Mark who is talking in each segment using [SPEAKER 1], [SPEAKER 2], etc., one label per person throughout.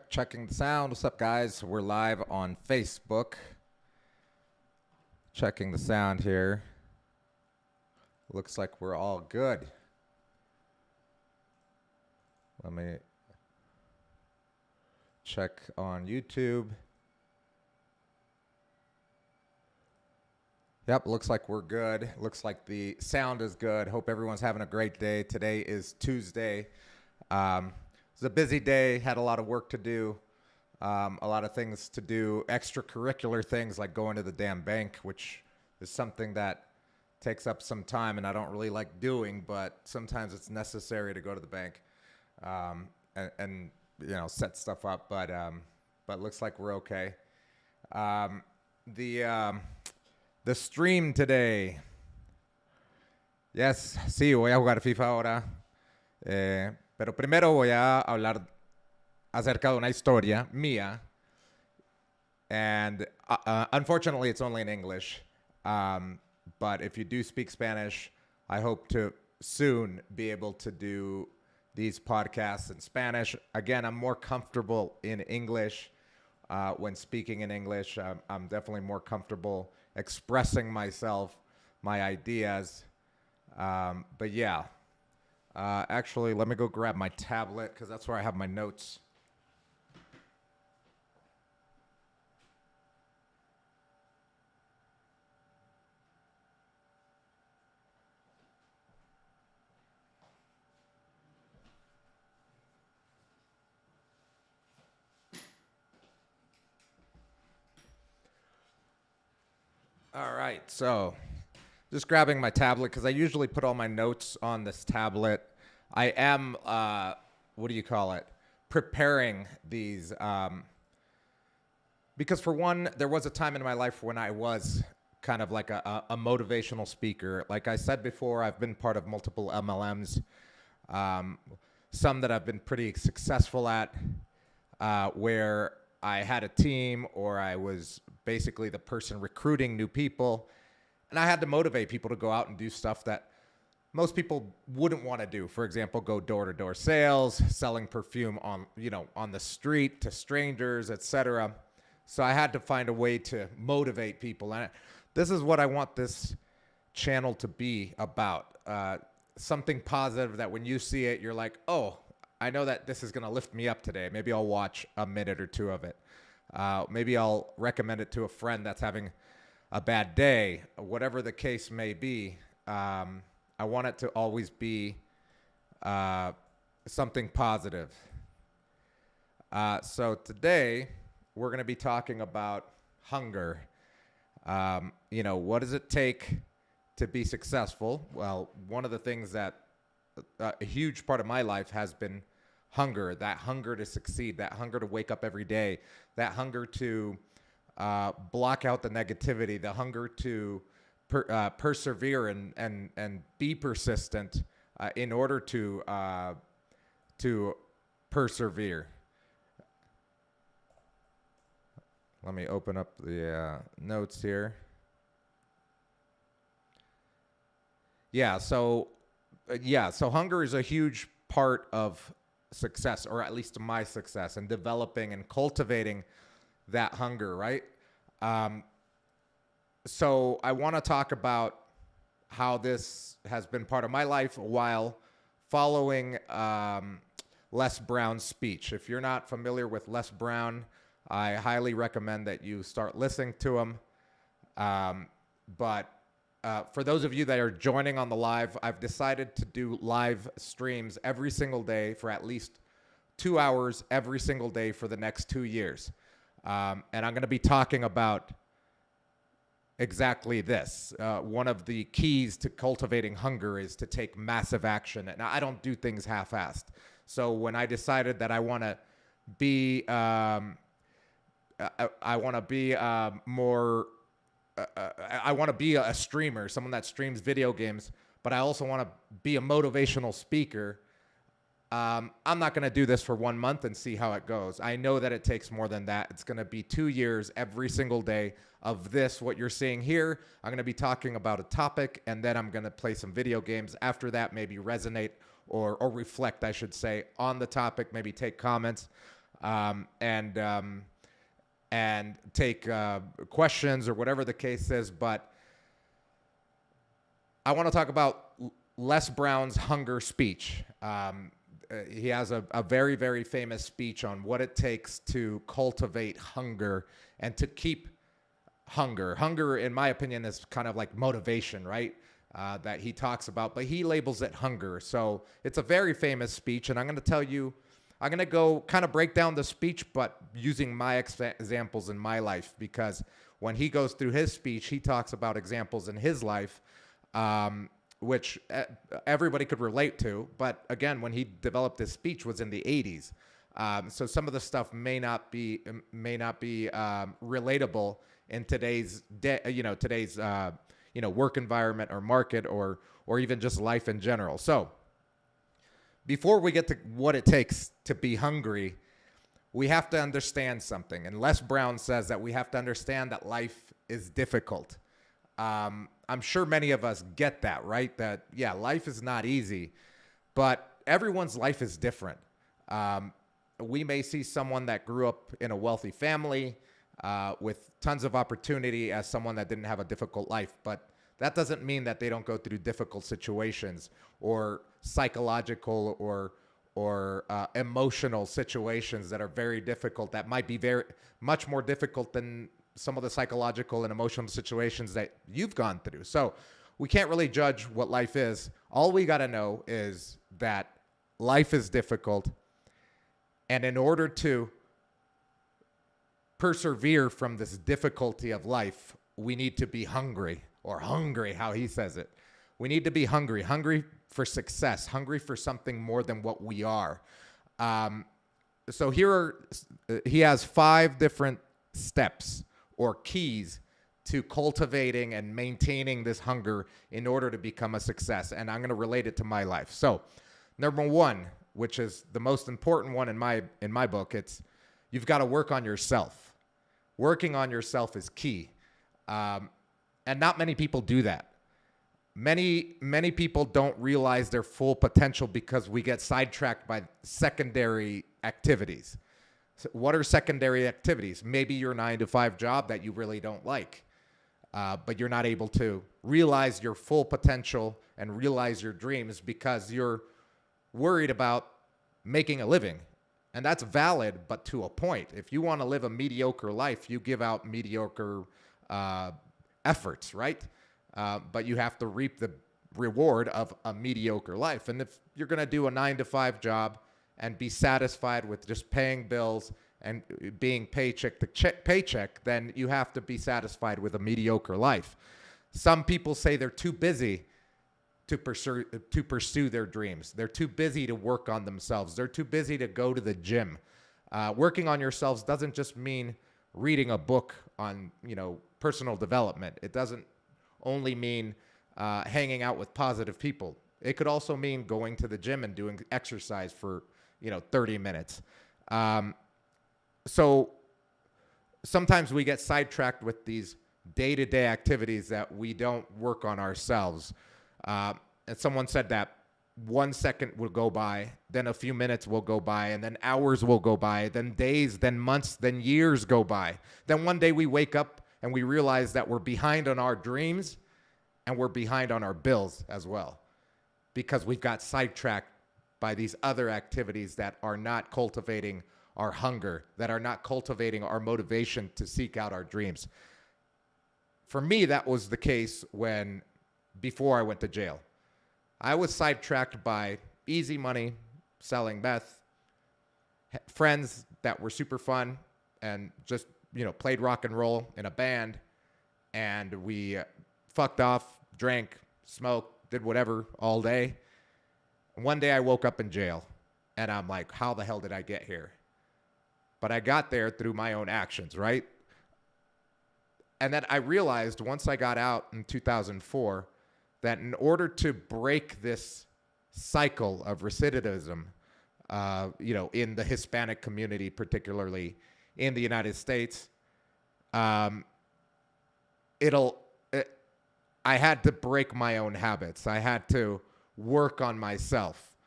[SPEAKER 1] Checking the sound. What's up, guys? We're live on Facebook. Checking the sound here. Looks like we're all good. Let me check on YouTube. Yep, looks like we're good. Looks like the sound is good. Hope everyone's having a great day. Today is Tuesday. It's a busy day. Had a lot of work to do. A lot of things to do. Extracurricular things like going to the damn bank, which is something that takes up some time and I don't really like doing, but sometimes it's necessary to go to the bank and you know, set stuff up. But looks like we're okay. The stream today. Yes, sí, voy a jugar FIFA ahora. Pero primero voy a hablar acerca de una historia mía. And unfortunately, it's only in English. But if you do speak Spanish, I hope to soon be able to do these podcasts in Spanish. Again, I'm more comfortable in English when speaking in English. I'm definitely more comfortable expressing myself, my ideas. But yeah, actually, let me go grab my tablet because that's where I have my notes. All right, so just grabbing my tablet because I usually put all my notes on this tablet. I am, what do you call it, preparing these because for one, there was a time in my life when I was kind of like a motivational speaker. Like I said before, I've been part of multiple MLMs, some that I've been pretty successful at, where I had a team or I was basically the person recruiting new people. And I had to motivate people to go out and do stuff that most people wouldn't want to do. For example, go door-to-door sales, selling perfume on the street to strangers, etc. So I had to find a way to motivate people. And this is what I want this channel to be about. Something positive that when you see it, you're like, oh, I know that this is going to lift me up today. Maybe I'll watch a minute or two of it. Maybe I'll recommend it to a friend that's having a bad day, whatever the case may be. I want it to always be something positive. So today we're going to be talking about hunger. What does it take to be successful? Well, one of the things that a huge part of my life has been hunger, that hunger to succeed, that hunger to wake up every day, that hunger to block out the negativity, the hunger to persevere and be persistent in order to persevere. Let me open up the notes here. So hunger is a huge part of success, or at least my success, and developing and cultivating that hunger, right? So I want to talk about how this has been part of my life while following Les Brown's speech. If you're not familiar with Les Brown, I highly recommend that you start listening to him. But for those of you that are joining on the live, I've decided to do live streams every single day for at least 2 hours every single day for the next 2 years. And I'm going to be talking about exactly this. One of the keys to cultivating hunger is to take massive action. And I don't do things half-assed. So when I decided that I want to be, I want to be a streamer, someone that streams video games, but I also want to be a motivational speaker. I'm not going to do this for 1 month and see how it goes. I know that it takes more than that. It's going to be 2 years every single day of this, what you're seeing here. I'm going to be talking about a topic, and then I'm going to play some video games. After that, maybe resonate or reflect, I should say, on the topic, maybe take comments. and take questions or whatever the case is. But I want to talk about Les Brown's hunger speech. He has a very, very famous speech on what it takes to cultivate hunger and to keep hunger. Hunger, in my opinion, is kind of like motivation, right? That he talks about, but he labels it hunger. So it's a very famous speech, and I'm going to go kind of break down the speech, but using my examples in my life, because when he goes through his speech, he talks about examples in his life, which everybody could relate to. But again, when he developed his speech was in the 80s. So some of the stuff may not be relatable in today's work environment or market or even just life in general. So before we get to what it takes to be hungry, we have to understand something. And Les Brown says that we have to understand that life is difficult. I'm sure many of us get that, right? That, yeah, life is not easy, but everyone's life is different. We may see someone that grew up in a wealthy family with tons of opportunity as someone that didn't have a difficult life, but that doesn't mean that they don't go through difficult situations or psychological or emotional situations that are very difficult, that might be very much more difficult than some of the psychological and emotional situations that you've gone through. So we can't really judge what life is. All we got to know is that life is difficult, and in order to persevere from this difficulty of life, we need to be hungry, or hungry, how he says it. We need to be hungry for success, hungry for something more than what we are. So he has 5 different steps or keys to cultivating and maintaining this hunger in order to become a success. And I'm going to relate it to my life. So number 1, which is the most important one in my book, it's you've got to work on yourself. Working on yourself is key. And not many people do that. Many people don't realize their full potential because we get sidetracked by secondary activities. So what are secondary activities? Maybe your 9-to-5 job that you really don't like, but you're not able to realize your full potential and realize your dreams because you're worried about making a living. And that's valid, but to a point. If you want to live a mediocre life, you give out mediocre efforts, right? But you have to reap the reward of a mediocre life. And if you're going to do a 9-to-5 job and be satisfied with just paying bills and being paycheck to paycheck, then you have to be satisfied with a mediocre life. Some people say they're too busy to pursue their dreams. They're too busy to work on themselves. They're too busy to go to the gym. Working on yourselves doesn't just mean reading a book on, personal development. It doesn't only mean hanging out with positive people. It could also mean going to the gym and doing exercise for 30 minutes. So sometimes we get sidetracked with these day-to-day activities that we don't work on ourselves. And someone said that 1 second will go by, then a few minutes will go by, and then hours will go by, then days, then months, then years go by. Then one day we wake up and we realize that we're behind on our dreams and we're behind on our bills as well, because we've got sidetracked by these other activities that are not cultivating our hunger, that are not cultivating our motivation to seek out our dreams. For me, that was the case before I went to jail. I was sidetracked by easy money, selling meth, friends that were super fun and just, played rock and roll in a band, and we fucked off, drank, smoked, did whatever all day. One day I woke up in jail, and I'm like, how the hell did I get here? But I got there through my own actions, right? And then I realized once I got out in 2004 that in order to break this cycle of recidivism, in the Hispanic community, particularly in the United States, I had to break my own habits. I had to work on myself.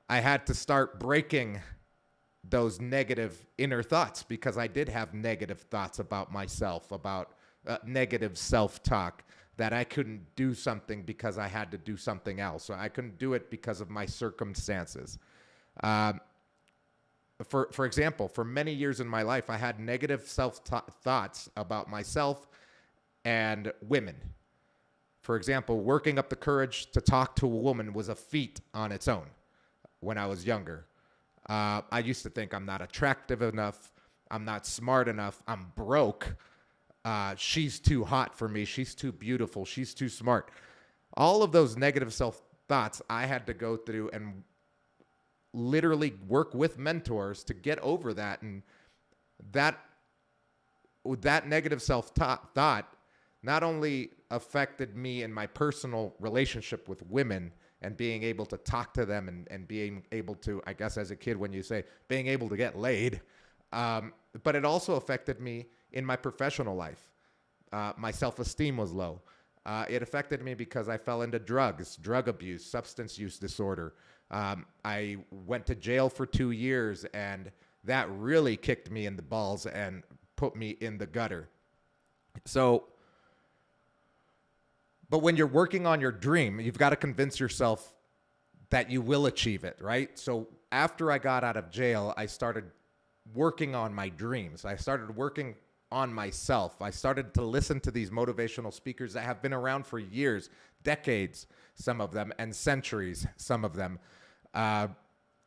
[SPEAKER 1] I had to start breaking those negative inner thoughts, because I did have negative thoughts about myself, about negative self-talk, that I couldn't do something because I had to do something else, or I couldn't do it because of my circumstances. Um, for example, for many years in my life, I had negative thoughts about myself and women. For example, working up the courage to talk to a woman was a feat on its own when I was younger. I used to think I'm not attractive enough, I'm not smart enough, I'm broke. She's too hot for me. She's too beautiful. She's too smart. All of those negative self thoughts I had to go through and literally work with mentors to get over that. And that negative self thought not only affected me in my personal relationship with women and being able to talk to them and being able to, I guess as a kid, when you say being able to get laid, but it also affected me in my professional life. My self-esteem was low. It affected me because I fell into drugs, drug abuse, substance use disorder. I went to jail for 2 years, and that really kicked me in the balls and put me in the gutter. So, but when you're working on your dream, you've got to convince yourself that you will achieve it, right? So after I got out of jail, I started working on my dreams. I started working on myself. I started to listen to these motivational speakers that have been around for years, decades, some of them, and centuries, some of them,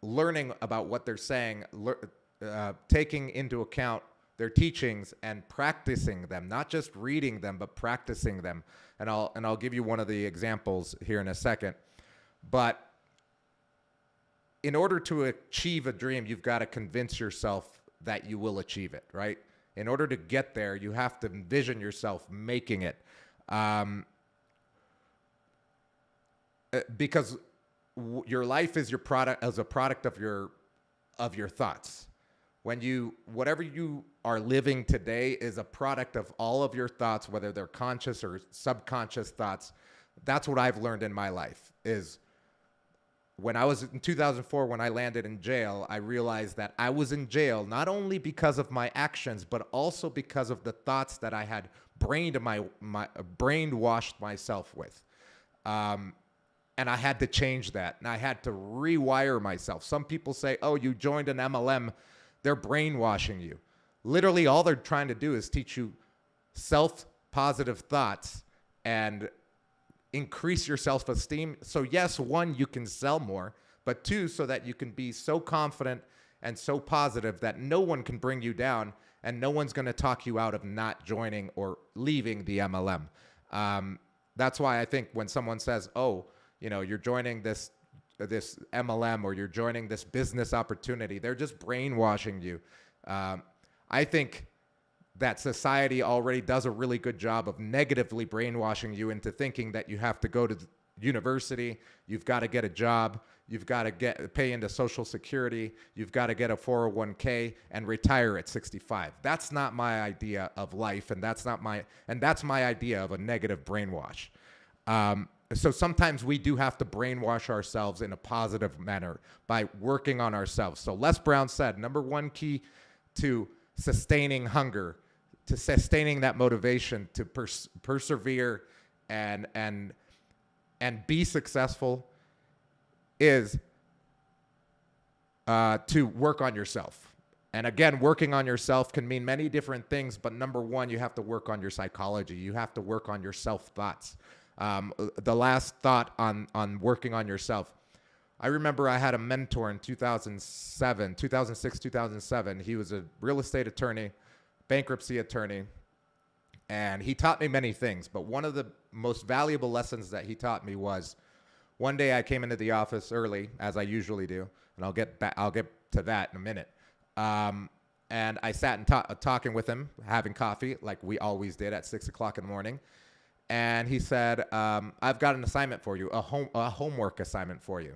[SPEAKER 1] learning about what they're saying, taking into account their teachings and practicing them, not just reading them, but practicing them. And I'll give you one of the examples here in a second. But in order to achieve a dream, you've got to convince yourself that you will achieve it, right? In order to get there, you have to envision yourself making it. Because your life is your product, as a product of your thoughts. Whatever you are living today is a product of all of your thoughts, whether they're conscious or subconscious thoughts. That's what I've learned in my life is when I was in 2004, when I landed in jail, I realized that I was in jail not only because of my actions, but also because of the thoughts that I had brainwashed myself with. And I had to change that, and I had to rewire myself. Some people say, oh, you joined an MLM, they're brainwashing you. Literally, all they're trying to do is teach you self-positive thoughts and increase your self-esteem. So yes, one, you can sell more, but two, so that you can be so confident and so positive that no one can bring you down and no one's going to talk you out of not joining or leaving the MLM. That's why I think when someone says, oh, you're joining this MLM or you're joining this business opportunity, they're just brainwashing you. I think that society already does a really good job of negatively brainwashing you into thinking that you have to go to university, you've got to get a job, you've got to pay into Social Security, you've got to get a 401k and retire at 65. That's not my idea of life, and that's my idea of a negative brainwash. So sometimes we do have to brainwash ourselves in a positive manner by working on ourselves. So Les Brown said, number one key to sustaining hunger, to sustaining that motivation, to persevere and be successful is to work on yourself. And again, working on yourself can mean many different things, but number one, you have to work on your psychology. You have to work on your self-thoughts. The last thought on working on yourself. I remember I had a mentor in 2006, 2007. He was a real estate attorney, bankruptcy attorney, and he taught me many things. But one of the most valuable lessons that he taught me was one day I came into the office early, as I usually do, and I'll get to that in a minute. And I sat and talking with him, having coffee, like we always did at 6 o'clock in the morning. And he said, I've got an assignment for you, a homework assignment for you.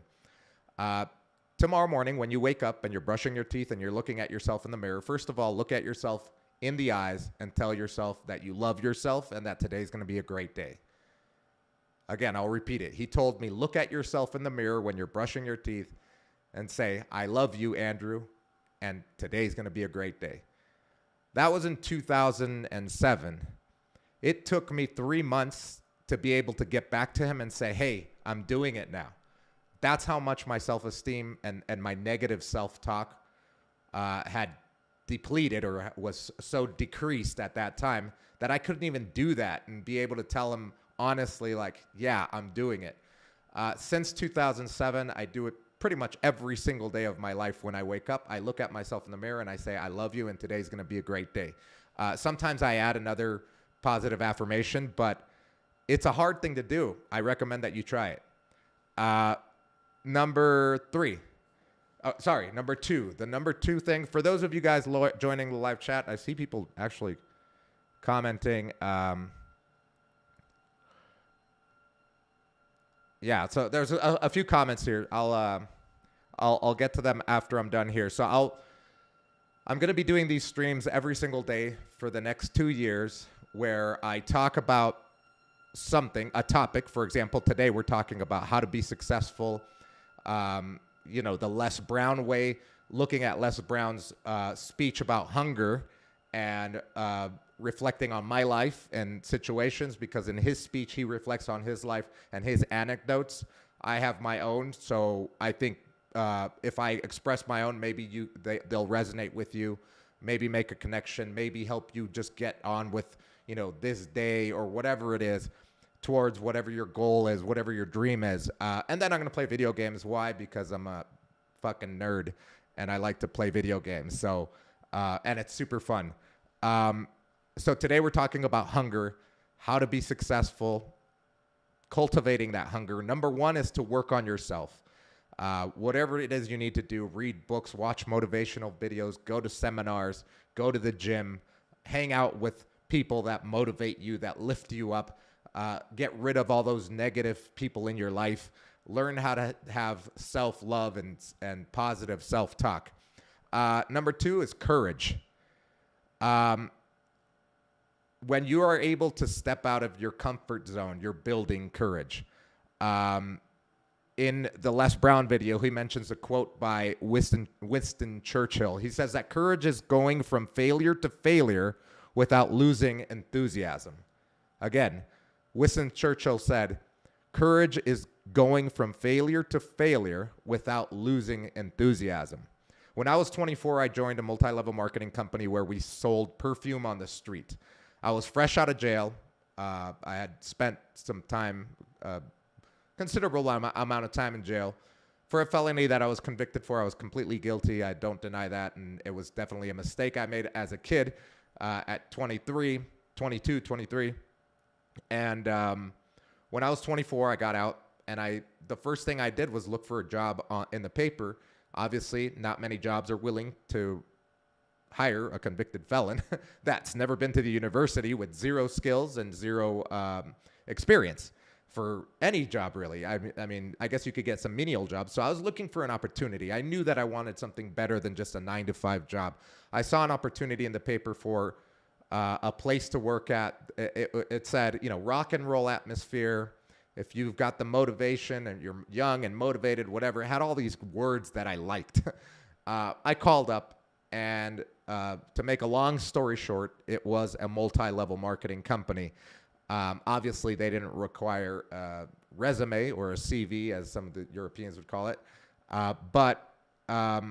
[SPEAKER 1] Tomorrow morning, when you wake up and you're brushing your teeth and you're looking at yourself in the mirror, first of all, look at yourself in the eyes and tell yourself that you love yourself and that today's going to be a great day. Again, I'll repeat it. He told me, look at yourself in the mirror when you're brushing your teeth and say, I love you, Andrew. and today's going to be a great day. That was in 2007. It took me 3 months to be able to get back to him and say, hey, I'm doing it now. That's how much my self-esteem and my negative self-talk had depleted or was so decreased at that time that I couldn't even do that and be able to tell him honestly, like, yeah, I'm doing it. Since 2007, I do it pretty much every single day of my life. When I wake up, I look at myself in the mirror and I say, I love you, and today's going to be a great day. Sometimes I add another positive affirmation, but it's a hard thing to do. I recommend that you try it. Number two. The number two thing, for those of you guys joining the live chat, I see people actually commenting. Yeah, so there's a few comments here. I'll get to them after I'm done here. So I'm going to be doing these streams every single day for the next 2 years, where I talk about something, a topic. For example, today we're talking about how to be successful. The Les Brown way, looking at Les Brown's speech about hunger and reflecting on my life and situations, because in his speech he reflects on his life and his anecdotes. I have my own, so I think if I express my own, maybe they'll resonate with you, maybe make a connection, maybe help you just get on with this day or whatever it is, towards whatever your goal is, whatever your dream is. And then I'm going to play video games. Why? Because I'm a fucking nerd and I like to play video games. So, and it's super fun. So today we're talking about hunger, how to be successful, cultivating that hunger. Number one is to work on yourself. Whatever it is you need to do, read books, watch motivational videos, go to seminars, go to the gym, hang out with people that motivate you, that lift you up. Get rid of all those negative people in your life. Learn how to have self-love and positive self-talk. Number two is courage. When you are able to step out of your comfort zone, you're building courage. In the Les Brown video, he mentions a quote by Winston Churchill. He says that courage is going from failure to failure without losing enthusiasm. Again, Winston Churchill said, courage is going from failure to failure without losing enthusiasm. When I was 24, I joined a multi-level marketing company where we sold perfume on the street. I was fresh out of jail. I had spent some time, considerable amount of time in jail for a felony that I was convicted for. I was completely guilty. I don't deny that. And it was definitely a mistake I made as a kid at 22, 23. And when I was 24, I got out, and the first thing I did was look for a job in the paper. Obviously, not many jobs are willing to hire a convicted felon that's never been to the university, with zero skills and zero experience for any job, really. I mean, I guess you could get some menial jobs. So I was looking for an opportunity. I knew that I wanted something better than just a 9-to-5 job. I saw an opportunity in the paper for a place to work at. It said, rock and roll atmosphere. If you've got the motivation and you're young and motivated, whatever. It had all these words that I liked. I called up, and to make a long story short, it was a multi-level marketing company. Obviously, they didn't require a resume or a CV, as some of the Europeans would call it. But I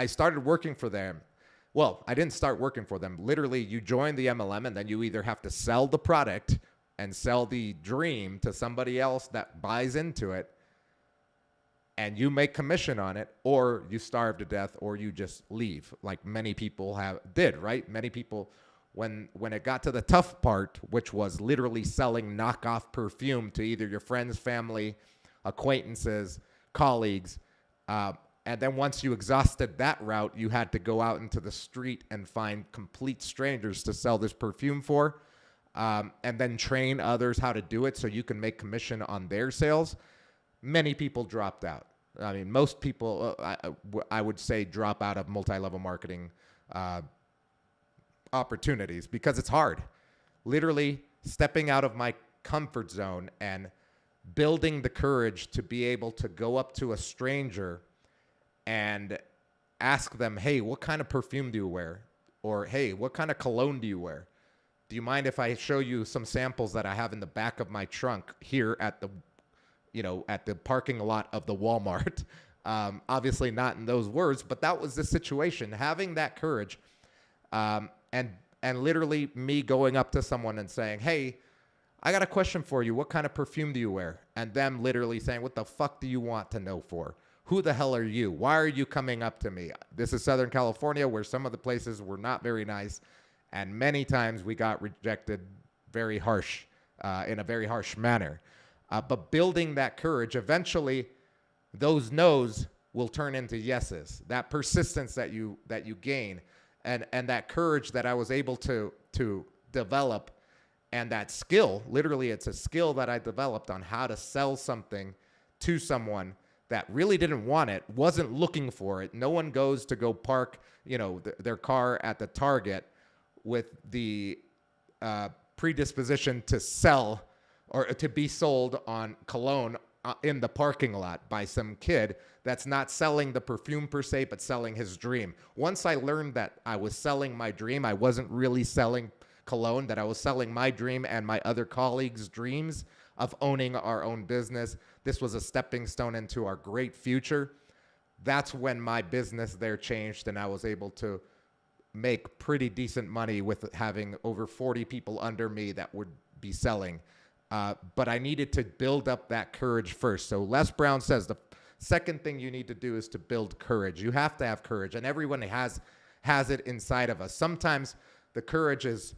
[SPEAKER 1] started working for them. Well, I didn't start working for them. Literally, you join the MLM, and then you either have to sell the product and sell the dream to somebody else that buys into it, and you make commission on it, or you starve to death, or you just leave, like many people did, right? Many people, when it got to the tough part, which was literally selling knockoff perfume to either your friends, family, acquaintances, colleagues, and then once you exhausted that route, you had to go out into the street and find complete strangers to sell this perfume for, and then train others how to do it so you can make commission on their sales. Many people dropped out. I mean, most people, I would say, drop out of multi-level marketing opportunities because it's hard. Literally stepping out of my comfort zone and building the courage to be able to go up to a stranger and ask them, hey, what kind of perfume do you wear? Or, hey, what kind of cologne do you wear? Do you mind if I show you some samples that I have in the back of my trunk here at the, at the parking lot of the Walmart? Obviously not in those words, but that was the situation. Having that courage, and literally me going up to someone and saying, hey, I got a question for you. What kind of perfume do you wear? And them literally saying, what the fuck do you want to know for? Who the hell are you? Why are you coming up to me? This is Southern California, where some of the places were not very nice. And many times we got rejected very harsh, in a very harsh manner. But building that courage, eventually those no's will turn into yeses. That persistence that you gain, and that courage that I was able to develop, and that skill, literally it's a skill that I developed on how to sell something to someone that really didn't want it, wasn't looking for it. No one goes to go park, their car at the Target with the predisposition to sell or to be sold on cologne in the parking lot by some kid that's not selling the perfume per se, but selling his dream. Once I learned that I was selling my dream, I wasn't really selling cologne, that I was selling my dream and my other colleagues' dreams of owning our own business. This was a stepping stone into our great future. That's when my business there changed, and I was able to make pretty decent money with having over 40 people under me that would be selling. But I needed to build up that courage first. So Les Brown says the second thing you need to do is to build courage. You have to have courage, and everyone has it inside of us. Sometimes the courage is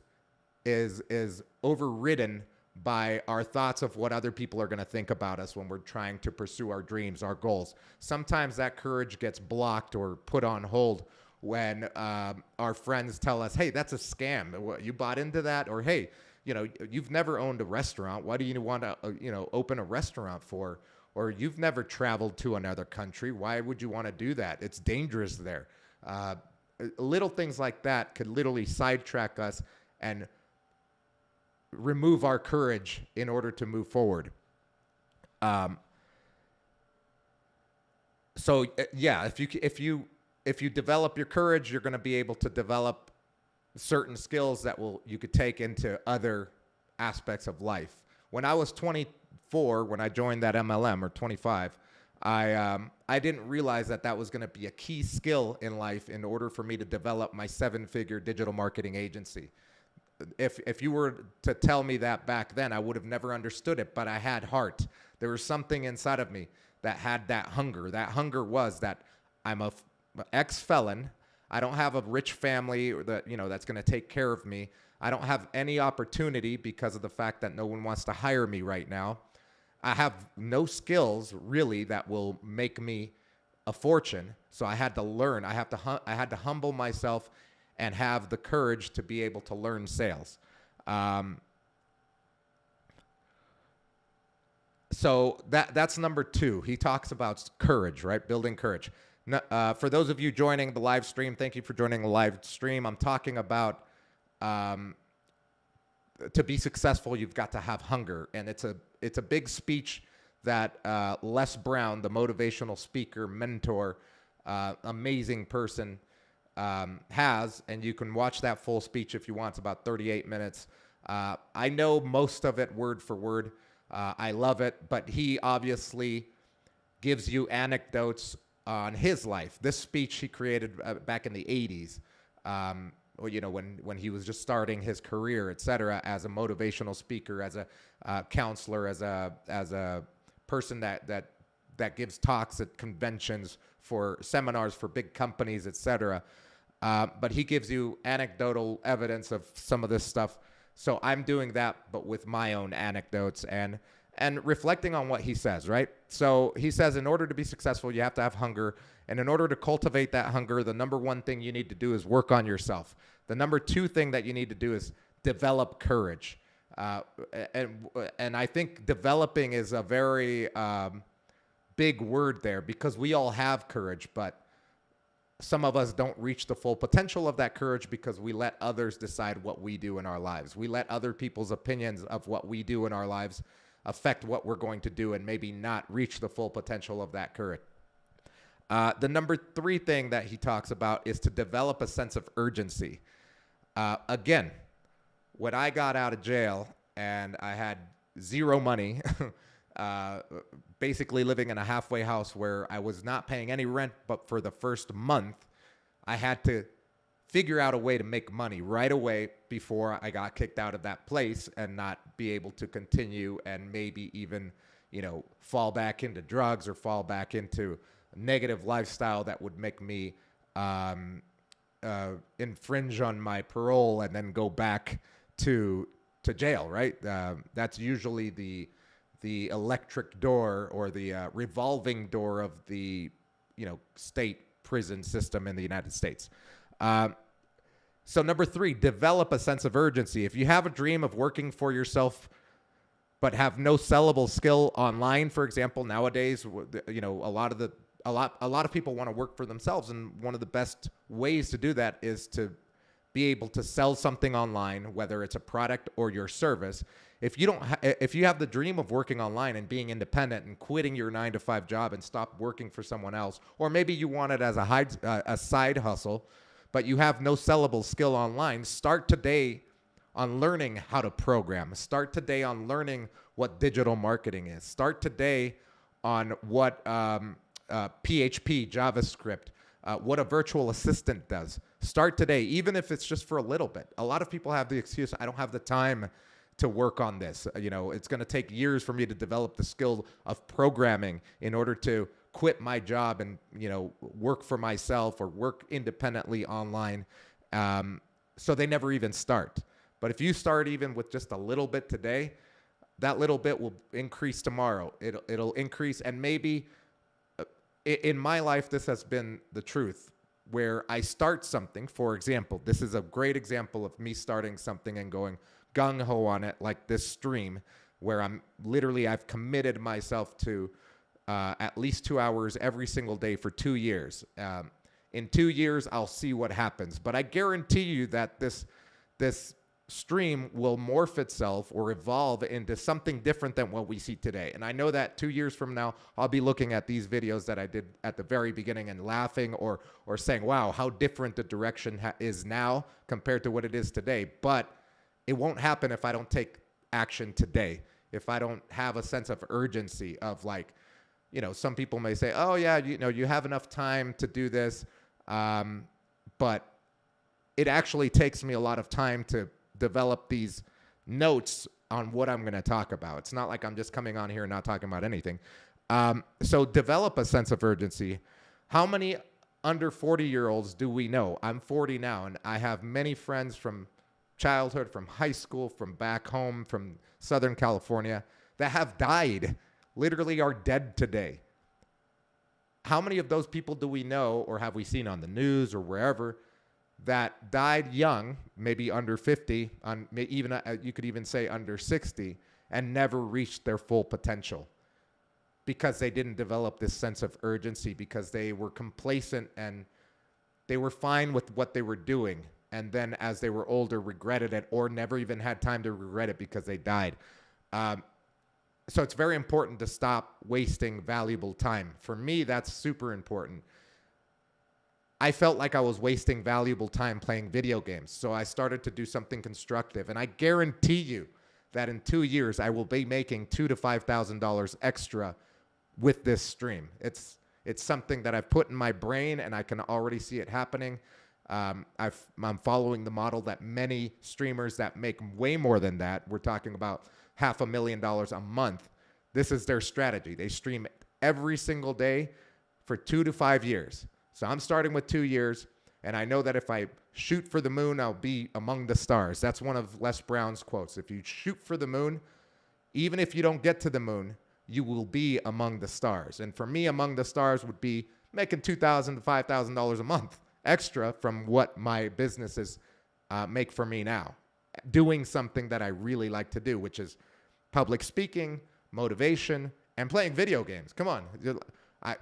[SPEAKER 1] overridden by our thoughts of what other people are going to think about us when we're trying to pursue our dreams, our goals. Sometimes that courage gets blocked or put on hold when our friends tell us, hey, that's a scam. You bought into that? Or, hey, you've never owned a restaurant. Why do you want to, open a restaurant for? Or you've never traveled to another country. Why would you want to do that? It's dangerous there. Little things like that could literally sidetrack us and remove our courage in order to move forward. So yeah, if you develop your courage, you're going to be able to develop certain skills that you could take into other aspects of life. When I was 24, when I joined that MLM, or 25, I didn't realize that was going to be a key skill in life in order for me to develop my 7-figure digital marketing agency. If you were to tell me that back then, I would have never understood it, but I had heart. There was something inside of me that had that hunger. That hunger was that I'm a ex-felon. I don't have a rich family that's going to take care of me. I don't have any opportunity because of the fact that no one wants to hire me right now. I have no skills really that will make me a fortune. So I had to learn. I had to humble myself and have the courage to be able to learn sales. So that's number 2. He talks about courage, right? Building courage. For those of you joining the live stream, thank you for joining the live stream. I'm talking about to be successful, you've got to have hunger. And it's a big speech that Les Brown, the motivational speaker, mentor, amazing person, has, and you can watch that full speech if you want. It's about 38 minutes. I know most of it word for word. I love it, but he obviously gives you anecdotes on his life. This speech he created back in the 80s, when he was just starting his career, etc., as a motivational speaker, as a counselor, as a person that gives talks at conventions, for seminars for big companies, etc. But he gives you anecdotal evidence of some of this stuff. So I'm doing that, but with my own anecdotes and reflecting on what he says, right? So he says, in order to be successful, you have to have hunger. And in order to cultivate that hunger, the number 1 thing you need to do is work on yourself. The number 2 thing that you need to do is develop courage. And I think developing is a very big word there, because we all have courage, but some of us don't reach the full potential of that courage because we let others decide what we do in our lives. We let other people's opinions of what we do in our lives affect what we're going to do and maybe not reach the full potential of that courage. The number 3 thing that he talks about is to develop a sense of urgency. Again, when I got out of jail and I had zero money, basically living in a halfway house where I was not paying any rent, but for the first month, I had to figure out a way to make money right away before I got kicked out of that place and not be able to continue and maybe even, fall back into drugs or fall back into a negative lifestyle that would make me infringe on my parole and then go back to jail, right? That's usually the electric door or the revolving door of the state prison system in the United States. So number 3, develop a sense of urgency. If you have a dream of working for yourself but have no sellable skill online, for example, nowadays, a lot of people want to work for themselves, and one of the best ways to do that is to be able to sell something online, whether it's a product or your service. If you have the dream of working online and being independent and quitting your 9-to-5 job and stop working for someone else, or maybe you want it as a side hustle, but you have no sellable skill online, start today on learning how to program. Start today on learning what digital marketing is. Start today on what PHP, JavaScript, what a virtual assistant does. Start today, even if it's just for a little bit. A lot of people have the excuse, I don't have the time to work on this. It's going to take years for me to develop the skill of programming in order to quit my job and, work for myself or work independently online. So they never even start. But if you start even with just a little bit today, that little bit will increase tomorrow. It'll increase, and maybe in my life, this has been the truth, where I start something. For example, this is a great example of me starting something and going gung-ho on it, like this stream, where I've committed myself to at least 2 hours every single day for 2 years. In 2 years, I'll see what happens. But I guarantee you that this stream will morph itself or evolve into something different than what we see today. And I know that 2 years from now, I'll be looking at these videos that I did at the very beginning and laughing or saying, wow, how different the direction is now compared to what it is today. But it won't happen if I don't take action today, if I don't have a sense of urgency of some people may say, oh yeah, you have enough time to do this. But it actually takes me a lot of time to develop these notes on what I'm going to talk about. It's not like I'm just coming on here and not talking about anything. So develop a sense of urgency. How many under 40-year-olds do we know? I'm 40 now, and I have many friends from childhood, from high school, from back home, from Southern California that have died, literally are dead today. How many of those people do we know or have we seen on the news or wherever that died young, maybe under 50, you could even say under 60, and never reached their full potential because they didn't develop this sense of urgency, because they were complacent and they were fine with what they were doing, and then as they were older regretted it or never even had time to regret it because they died. So it's very important to stop wasting valuable time. For me, that's super important. I felt like I was wasting valuable time playing video games, so I started to do something constructive. And I guarantee you that in 2 years, I will be making $2,000 to $5,000 extra with this stream. It's something that I've put in my brain, and I can already see it happening. I'm following the model that many streamers that make way more than that, we're talking about $500,000 a month. This is their strategy. They stream every single day for 2 to 5 years. So I'm starting with 2 years, and I know that if I shoot for the moon, I'll be among the stars. That's one of Les Brown's quotes. If you shoot for the moon, even if you don't get to the moon, you will be among the stars. And for me, among the stars would be making $2,000 to $5,000 a month extra from what my businesses make for me now. Doing something that I really like to do, which is public speaking, motivation, and playing video games. Come on.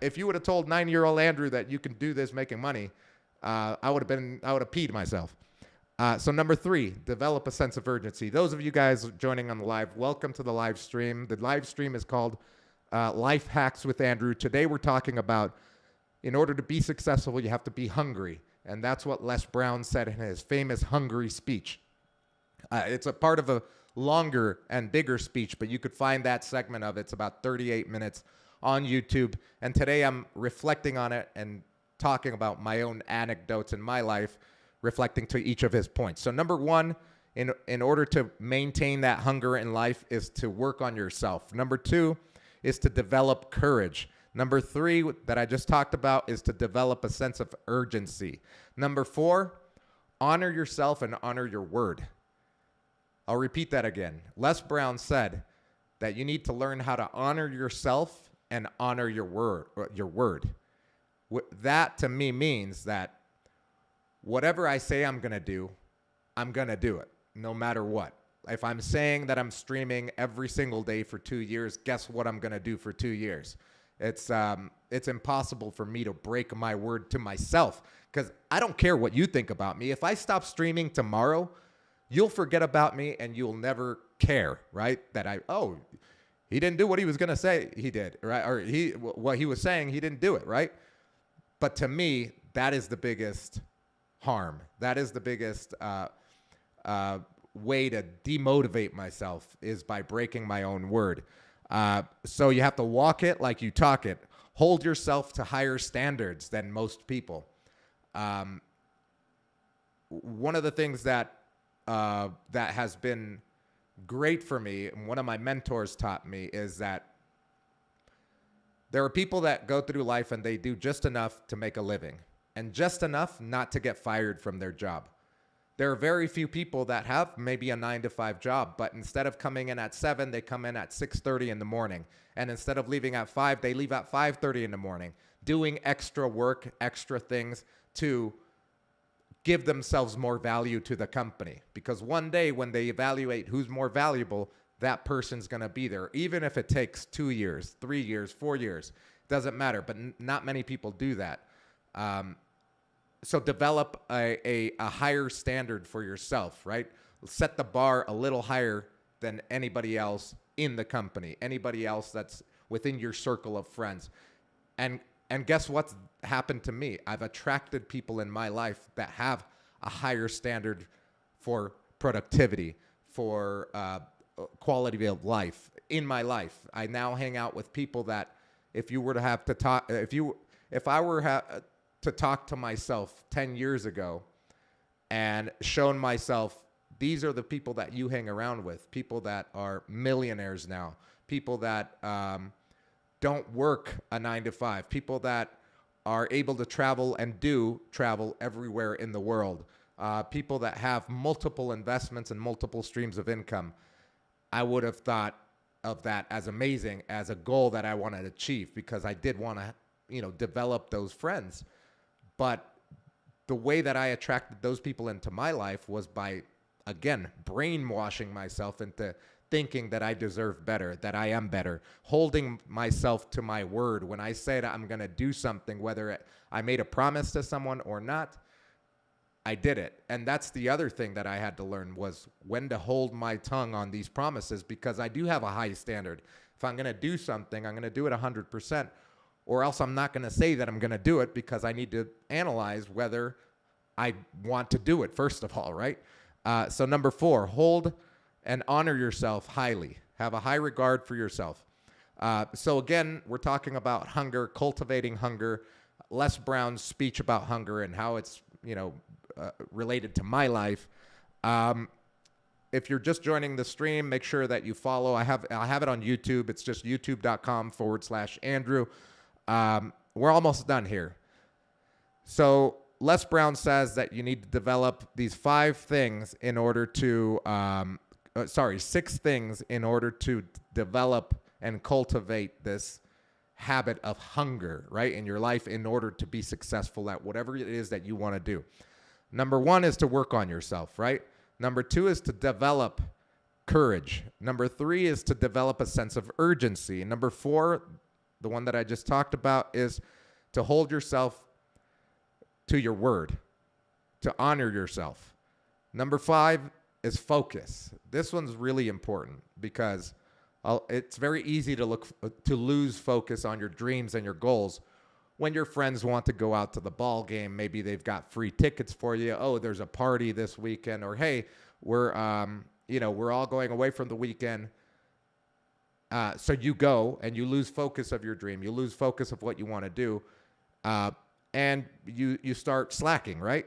[SPEAKER 1] If you would have told 9-year-old Andrew that you can do this making money, I would have peed myself. So number 3, develop a sense of urgency. Those of you guys joining on the live, welcome to the live stream. The live stream is called Life Hacks with Andrew. Today we're talking about in order to be successful, you have to be hungry. And that's what Les Brown said in his famous Hungry speech. It's a part of a longer and bigger speech, but you could find that segment of it. It's about 38 minutes on YouTube. And today I'm reflecting on it and talking about my own anecdotes in my life, reflecting to each of his points. So number one, in order to maintain that hunger in life is to work on yourself. Number two is to develop courage. Number three, that I just talked about, is to develop a sense of urgency. Number four, honor yourself and honor your word. I'll repeat that again. Les Brown said that you need to learn how to honor yourself and honor your word. That to me means that whatever I say I'm going to do it, no matter what. If I'm saying that I'm streaming every single day for 2 years, guess what I'm going to do for 2 years? It's impossible for me to break my word to myself, because I don't care what you think about me. If I stop streaming tomorrow, you'll forget about me and you'll never care, right? That he didn't do what he was going to say he did, right? Or what he was saying, he didn't do it, right? But to me, that is the biggest harm. That is the biggest way to demotivate myself, is by breaking my own word. So you have to walk it like you talk it. Hold yourself to higher standards than most people. One of the things that has been great for me, and one of my mentors taught me, is that there are people that go through life and they do just enough to make a living and just enough not to get fired from their job. There are very few people that have maybe a 9-to-5 job, but instead of coming in at 7, they come in at 6:30 in the morning. And instead of leaving at 5, they leave at 5:30 in the morning, doing extra work, extra things to give themselves more value to the company. Because one day when they evaluate who's more valuable, that person's going to be there. Even if it takes 2 years, 3 years, 4 years, doesn't matter. But not many people do that. So develop a higher standard for yourself, right? Set the bar a little higher than anybody else in the company, anybody else that's within your circle of friends. And guess what's happened to me? I've attracted people in my life that have a higher standard for productivity, for quality of life in my life. I now hang out with people that if I were to talk to myself 10 years ago and shown myself, these are the people that you hang around with, people that are millionaires now, people that don't work a 9-to-5, people that are able to travel and do travel everywhere in the world, people that have multiple investments and multiple streams of income. I would have thought of that as amazing, as a goal that I wanted to achieve, because I did want to, develop those friends. But the way that I attracted those people into my life was by, again, brainwashing myself into thinking that I deserve better, that I am better, holding myself to my word. When I said I'm going to do something, whether I made a promise to someone or not, I did it. And that's the other thing that I had to learn, was when to hold my tongue on these promises, because I do have a high standard. If I'm going to do something, I'm going to do it 100%, or else I'm not going to say that I'm going to do it, because I need to analyze whether I want to do it, first of all, right? So number 4, hold and honor yourself highly. Have a high regard for yourself. So again, we're talking about hunger, cultivating hunger. Les Brown's speech about hunger and how it's, related to my life. If you're just joining the stream, make sure that you follow. I have it on YouTube. It's just youtube.com/Andrew. We're almost done here. So Les Brown says that you need to develop these 6 things in order to develop and cultivate this habit of hunger, right, in your life, in order to be successful at whatever it is that you want to do. Number 1 is to work on yourself, right? Number 2 is to develop courage. Number 3 is to develop a sense of urgency. Number 4, the one that I just talked about, is to hold yourself to your word, to honor yourself. Number 5 is focus. This one's really important, because it's very easy to lose focus on your dreams and your goals when your friends want to go out to the ball game, maybe they've got free tickets for you. Oh, there's a party this weekend, or hey, we're all going away from the weekend. So you go and you lose focus of your dream. You lose focus of what you want to do, and you start slacking, right?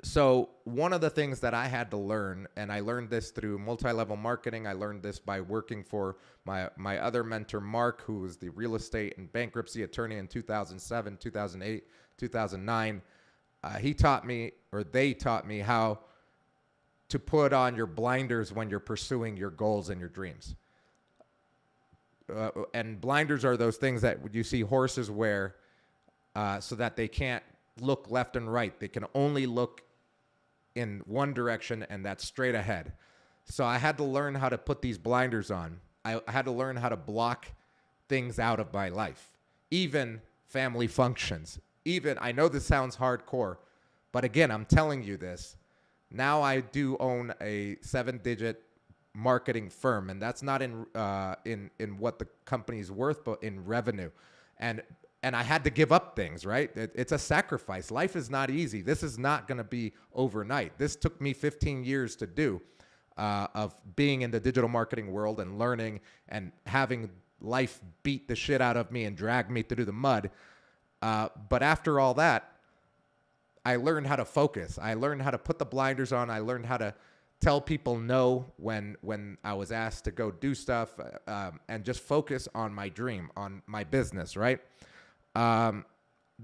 [SPEAKER 1] So one of the things that I had to learn, and I learned this through multi-level marketing. I learned this by working for my other mentor, Mark, who was the real estate and bankruptcy attorney in 2007, 2008, 2009. He taught me, or they taught me, how to put on your blinders when you're pursuing your goals and your dreams. And blinders are those things that you see horses wear so that they can't look left and right. They can only look in one direction, and that's straight ahead. So I had to learn how to put these blinders on. I had to learn how to block things out of my life, even family functions. Even, I know this sounds hardcore, but again, I'm telling you this. Now I do own a 7-digit marketing firm, and that's not in what the company's worth, but in revenue. And I had to give up things, right? It's a sacrifice. Life is not easy. This is not going to be overnight. This took me 15 years to do, of being in the digital marketing world and learning and having life beat the shit out of me and drag me through the mud. But after all that, I learned how to focus. I learned how to put the blinders on. I learned how to tell people no when I was asked to go do stuff, and just focus on my dream, on my business, right? There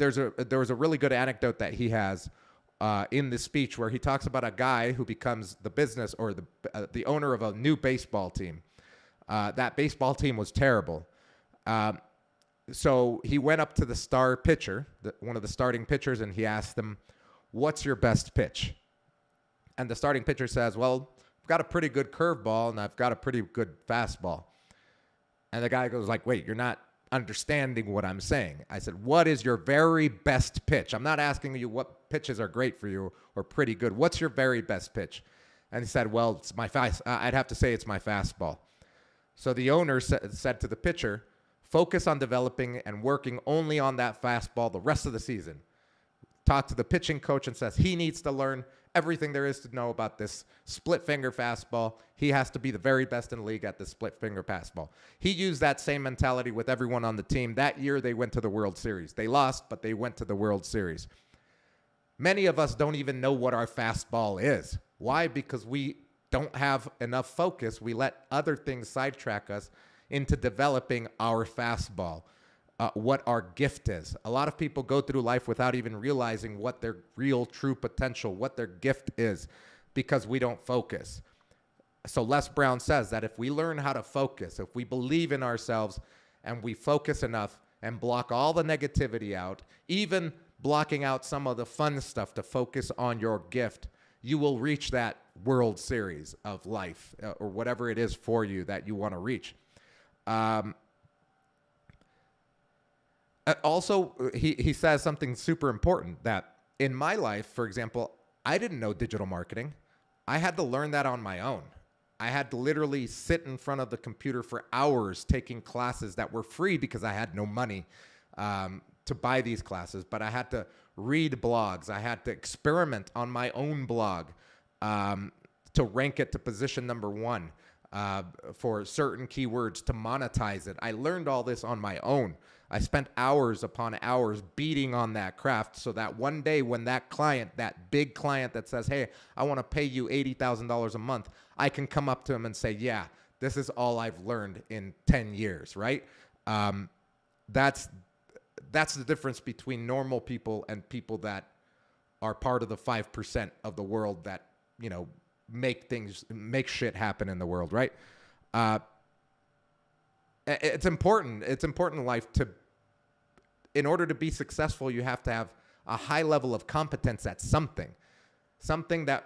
[SPEAKER 1] was a really good anecdote that he has in this speech where he talks about a guy who becomes the business or the owner of a new baseball team. That baseball team was terrible. So he went up to the star pitcher, one of the starting pitchers, and he asked them, "What's your best pitch?" And the starting pitcher says, "Well, I've got a pretty good curveball and I've got a pretty good fastball." And the guy goes like, "Wait, you're not understanding what I'm saying." I said, "What is your very best pitch? I'm not asking you what pitches are great for you or pretty good. What's your very best pitch?" And he said, "Well, it's my I'd have to say it's my fastball." So the owner said to the pitcher, "Focus on developing and working only on that fastball the rest of the season." Talk to the pitching coach and says he needs to learn everything there is to know about this split finger fastball. He has to be the very best in the league at the split finger fastball. He used that same mentality with everyone on the team. That year they went to the World Series. They lost, but they went to the World Series. Many of us don't even know what our fastball is. Why? Because we don't have enough focus. We let other things sidetrack us into developing our fastball. What our gift is. A lot of people go through life without even realizing what their real true potential, what their gift is, because we don't focus. So Les Brown says that if we learn how to focus, if we believe in ourselves and we focus enough and block all the negativity out, even blocking out some of the fun stuff to focus on your gift, you will reach that World Series of life, or whatever it is for you that you want to reach. Also, he says something super important, that in my life, for example, I didn't know digital marketing. I had to learn that on my own. I had to literally sit in front of the computer for hours taking classes that were free because I had no money to buy these classes. But I had to read blogs. I had to experiment on my own blog to rank it to position number 1 for certain keywords, to monetize it. I learned all this on my own. I spent hours upon hours beating on that craft so that one day when that client, that big client that says, "Hey, I want to pay you $80,000 a month," I can come up to him and say, "Yeah, this is all I've learned in 10 years, right? That's the difference between normal people and people that are part of the 5% of the world that, make shit happen in the world, right? It's important. It's important in life in order to be successful, you have to have a high level of competence at something that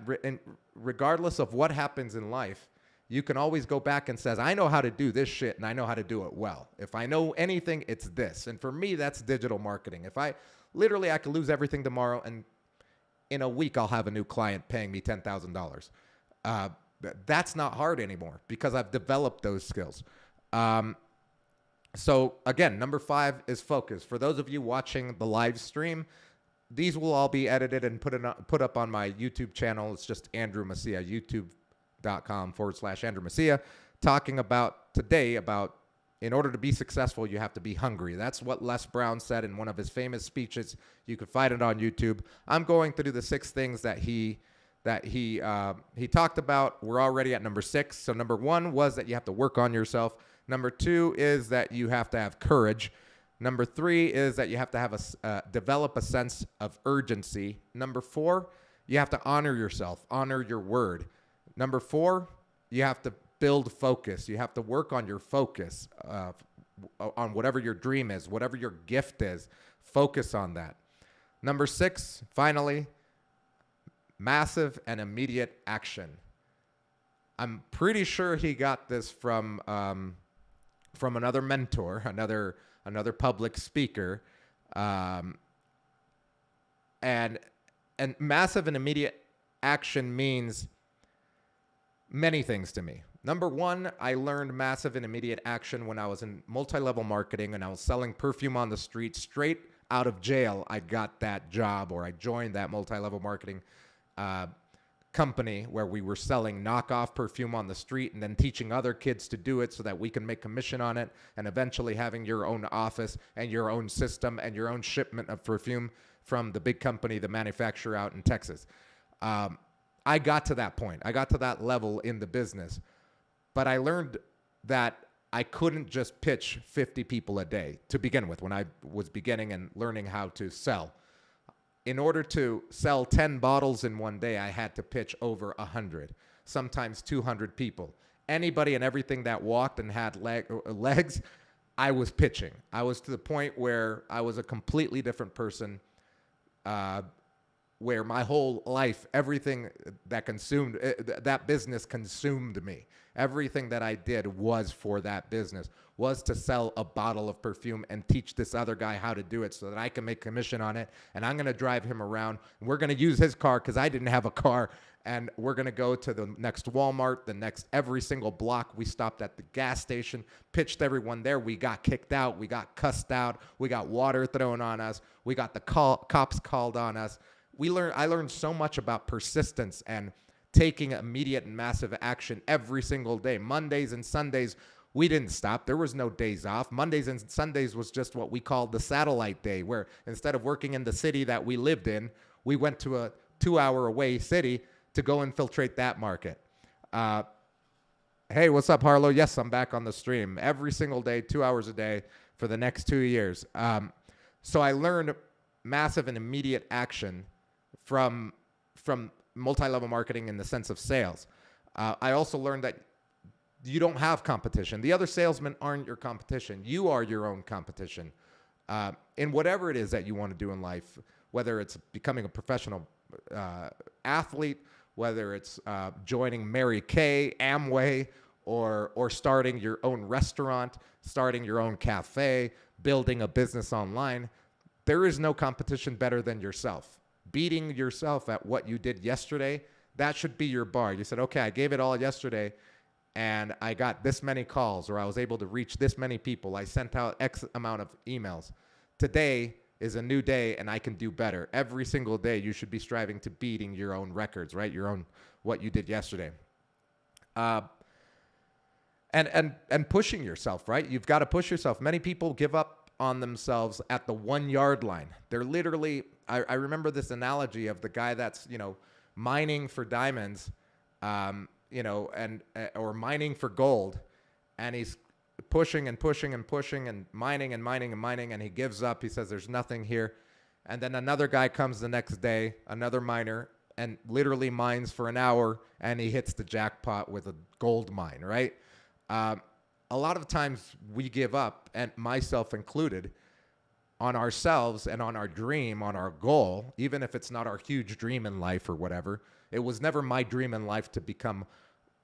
[SPEAKER 1] regardless of what happens in life, you can always go back and says, "I know how to do this shit and I know how to do it well. If I know anything, it's this." And for me, that's digital marketing. If I could lose everything tomorrow and in a week, I'll have a new client paying me $10,000. That's not hard anymore because I've developed those skills. So again, number 5 is focus. For those of you watching the live stream, these will all be edited and put up on my YouTube channel. It's just Andrew Macia, youtube.com/Andrew Macia, talking about today about in order to be successful, you have to be hungry. That's what Les Brown said in one of his famous speeches. You can find it on YouTube. I'm going through the 6 things that he talked about. We're already at number 6. So number 1 was that you have to work on yourself. Number 2 is that you have to have courage. Number 3 is that you have to have develop a sense of urgency. Number 4, you have to honor yourself, honor your word. Number 4, you have to build focus. You have to work on your focus, on whatever your dream is, whatever your gift is. Focus on that. Number 6, finally, massive and immediate action. I'm pretty sure he got this from another mentor, another public speaker, and massive and immediate action means many things to me. Number 1, I learned massive and immediate action when I was in multi-level marketing and I was selling perfume on the street. Straight out of jail, I got that job, or I joined that multi-level marketing company where we were selling knockoff perfume on the street and then teaching other kids to do it so that we can make commission on it, and eventually having your own office and your own system and your own shipment of perfume from the big company, the manufacturer out in Texas. I got to that point. I got to that level in the business, but I learned that I couldn't just pitch 50 people a day to begin with when I was beginning and learning how to sell. In order to sell 10 bottles in one day, I had to pitch over 100, sometimes 200 people. Anybody and everything that walked and had legs, I was pitching. I was to the point where I was a completely different person, where my whole life, everything that business consumed me. Everything that I did was for that business, was to sell a bottle of perfume and teach this other guy how to do it so that I can make commission on it. And I'm going to drive him around. We're going to use his car because I didn't have a car. And we're going to go to the next Walmart, every single block. We stopped at the gas station, pitched everyone there. We got kicked out. We got cussed out. We got water thrown on us. We got the cops called on us. I learned so much about persistence and taking immediate and massive action every single day. Mondays and Sundays, we didn't stop. There was no days off. Mondays and Sundays was just what we called the satellite day, where instead of working in the city that we lived in, we went to a 2-hour away city to go infiltrate that market. Hey, what's up, Harlow? Yes, I'm back on the stream every single day, 2 hours a day for the next 2 years. So I learned massive and immediate action from multi-level marketing in the sense of sales. I also learned that you don't have competition. The other salesmen aren't your competition. You are your own competition. In whatever it is that you want to do in life, whether it's becoming a professional athlete, whether it's joining Mary Kay, Amway, or starting your own restaurant, starting your own cafe, building a business online, there is no competition better than yourself. Beating yourself at what you did yesterday, that should be your bar. You said, okay, I gave it all yesterday, and I got this many calls, or I was able to reach this many people. I sent out X amount of emails. Today is a new day, and I can do better. Every single day, you should be striving to beating your own records, right? Your own, what you did yesterday. And pushing yourself, right? You've got to push yourself. Many people give up on themselves at the 1-yard line. They're literally, I remember this analogy of the guy that's, mining for diamonds, or mining for gold, and he's pushing and pushing and pushing and mining and mining and mining, and he gives up. He says, there's nothing here. And then another guy comes the next day, another miner, and literally mines for an hour, and he hits the jackpot with a gold mine, right? A lot of times we give up, and myself included, on ourselves and on our dream, on our goal, even if it's not our huge dream in life or whatever. It was never my dream in life to become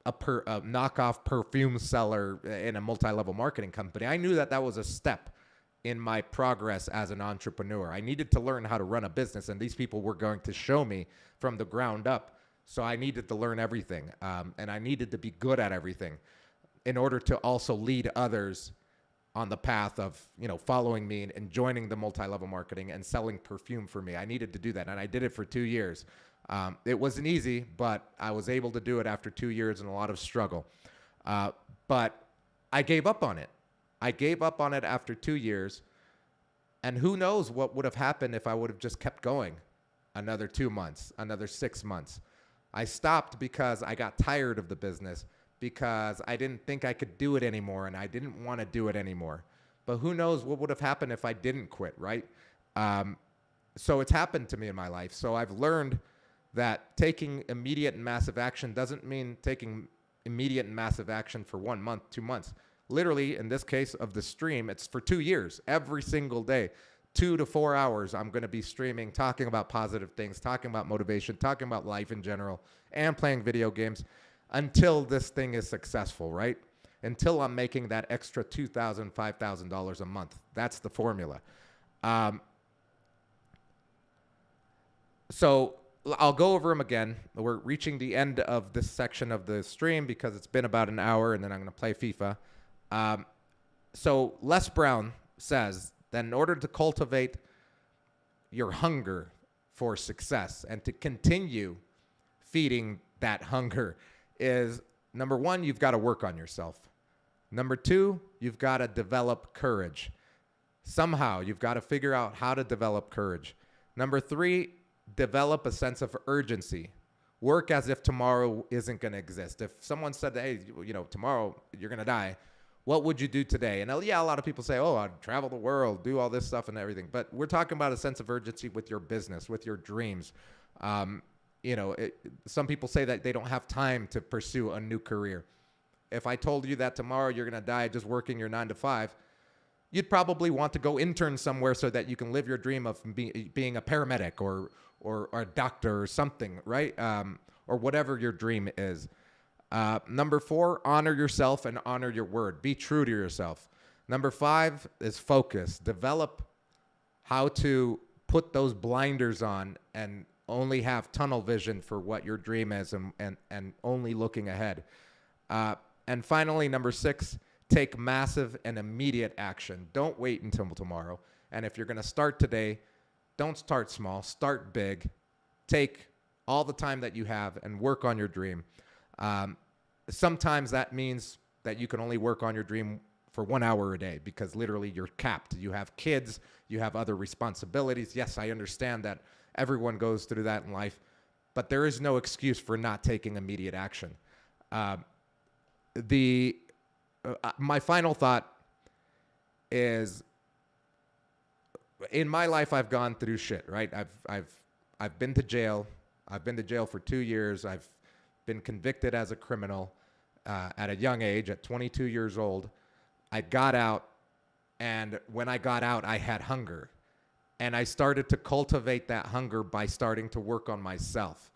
[SPEAKER 1] a knockoff perfume seller in a multi-level marketing company. I knew that that was a step in my progress as an entrepreneur. I needed to learn how to run a business, and these people were going to show me from the ground up. So I needed to learn everything, and I needed to be good at everything in order to also lead others on the path of, following me and joining the multi-level marketing and selling perfume for me. I needed to do that, and I did it for 2 years. It wasn't easy, but I was able to do it after 2 years and a lot of struggle. But I gave up on it. I gave up on it after 2 years, and who knows what would have happened if I would have just kept going another 2 months, another 6 months. I stopped because I got tired of the business, because I didn't think I could do it anymore, and I didn't want to do it anymore. But who knows what would have happened if I didn't quit, right? So it's happened to me in my life. So I've learned that taking immediate and massive action doesn't mean taking immediate and massive action for 1 month, 2 months. Literally, in this case of the stream, it's for 2 years, every single day. 2 to 4 hours, I'm going to be streaming, talking about positive things, talking about motivation, talking about life in general, and playing video games until this thing is successful, right? Until I'm making that extra $2,000, $5,000 a month. That's the formula. So I'll go over them again. We're reaching the end of this section of the stream because it's been about an hour, and then I'm going to play FIFA. So Les Brown says that in order to cultivate your hunger for success and to continue feeding that hunger is, number one, you've got to work on yourself. Number two, you've got to develop courage. Somehow, you've got to figure out how to develop courage. Number three, develop a sense of urgency. Work as if tomorrow isn't going to exist. If someone said, hey, tomorrow you're going to die, what would you do today? And a lot of people say, oh, I'd travel the world, do all this stuff and everything. But we're talking about a sense of urgency with your business, with your dreams. Some people say that they don't have time to pursue a new career. If I told you that tomorrow you're going to die just working your 9 to 5, you'd probably want to go intern somewhere so that you can live your dream of being a paramedic or a doctor or something, right? Or whatever your dream is. Number 4, honor yourself and honor your word. Be true to yourself. Number 5 is focus. Develop how to put those blinders on and only have tunnel vision for what your dream is and only looking ahead. And finally, number 6, take massive and immediate action. Don't wait until tomorrow. And if you're going to start today, don't start small. Start big. Take all the time that you have and work on your dream. Sometimes that means that you can only work on your dream for 1 hour a day because literally you're capped. You have kids. You have other responsibilities. Yes, I understand that everyone goes through that in life, but there is no excuse for not taking immediate action. My final thought is, in my life, I've gone through shit, right? I've been to jail. I've been to jail for 2 years. I've been convicted as a criminal at a young age, at 22 years old. I got out, and when I got out, I had hunger. And I started to cultivate that hunger by starting to work on myself.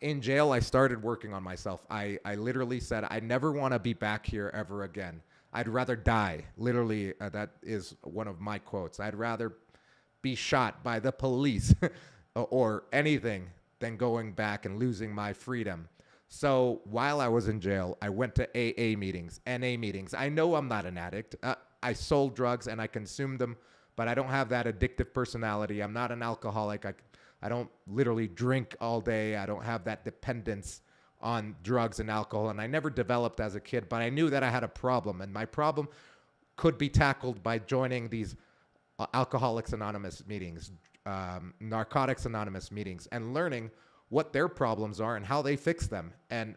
[SPEAKER 1] In jail, I started working on myself. I literally said, I never want to be back here ever again. I'd rather die. Literally, that is one of my quotes. I'd rather be shot by the police or anything than going back and losing my freedom. So while I was in jail, I went to AA meetings, NA meetings. I know I'm not an addict. I sold drugs and I consumed them, but I don't have that addictive personality. I'm not an alcoholic. I don't literally drink all day. I don't have that dependence on drugs and alcohol, and I never developed as a kid, but I knew that I had a problem, and my problem could be tackled by joining these Alcoholics Anonymous meetings, Narcotics Anonymous meetings, and learning what their problems are and how they fix them. And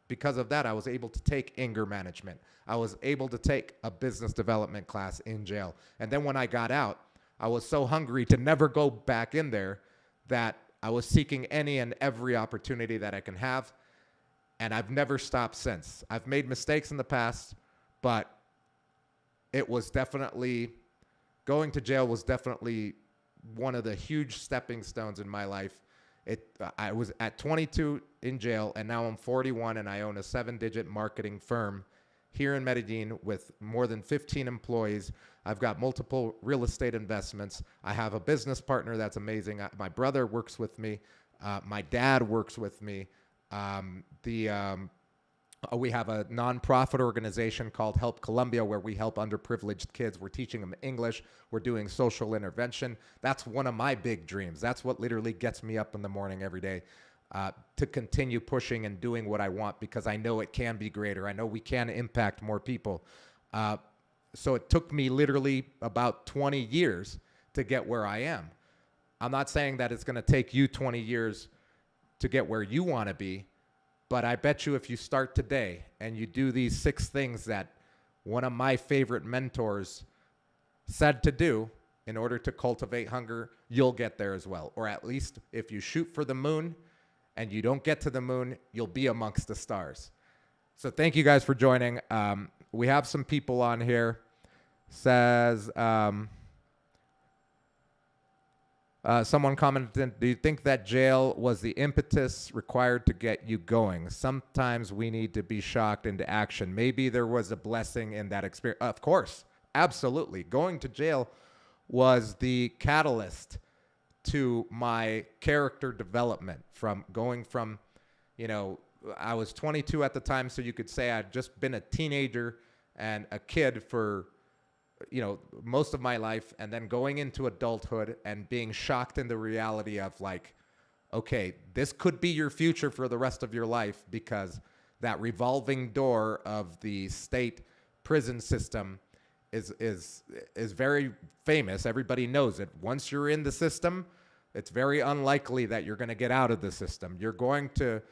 [SPEAKER 1] because of that, I was able to take anger management. I was able to take a business development class in jail. And then when I got out, I was so hungry to never go back in there that I was seeking any and every opportunity that I can have, and I've never stopped since. I've made mistakes in the past, but it was definitely, going to jail was definitely one of the huge stepping stones in my life. I was at 22 in jail, and now I'm 41, and I own a 7-digit marketing firm here in Medellin with more than 15 employees. I've got multiple real estate investments. I have a business partner that's amazing. My brother works with me. My dad works with me. We have a nonprofit organization called Help Columbia where we help underprivileged kids. We're teaching them English. We're doing social intervention. That's one of my big dreams. That's what literally gets me up in the morning every day, to continue pushing and doing what I want, because I know it can be greater. I know we can impact more people. So it took me literally about 20 years to get where I am. I'm not saying that it's going to take you 20 years to get where you want to be, but I bet you if you start today and you do these 6 things that one of my favorite mentors said to do in order to cultivate hunger, you'll get there as well. Or at least if you shoot for the moon and you don't get to the moon, you'll be amongst the stars. So thank you guys for joining. We have some people on here. Says, someone commented, do you think that jail was the impetus required to get you going? Sometimes we need to be shocked into action. Maybe there was a blessing in that experience. Of course, absolutely. Going to jail was the catalyst to my character development, from going from, I was 22 at the time, so you could say I'd just been a teenager and a kid for most of my life, and then going into adulthood and being shocked in the reality of like, okay, this could be your future for the rest of your life, because that revolving door of the state prison system is very famous. Everybody knows it. Once you're in the system, it's very unlikely that you're going to get out of the system. You're going to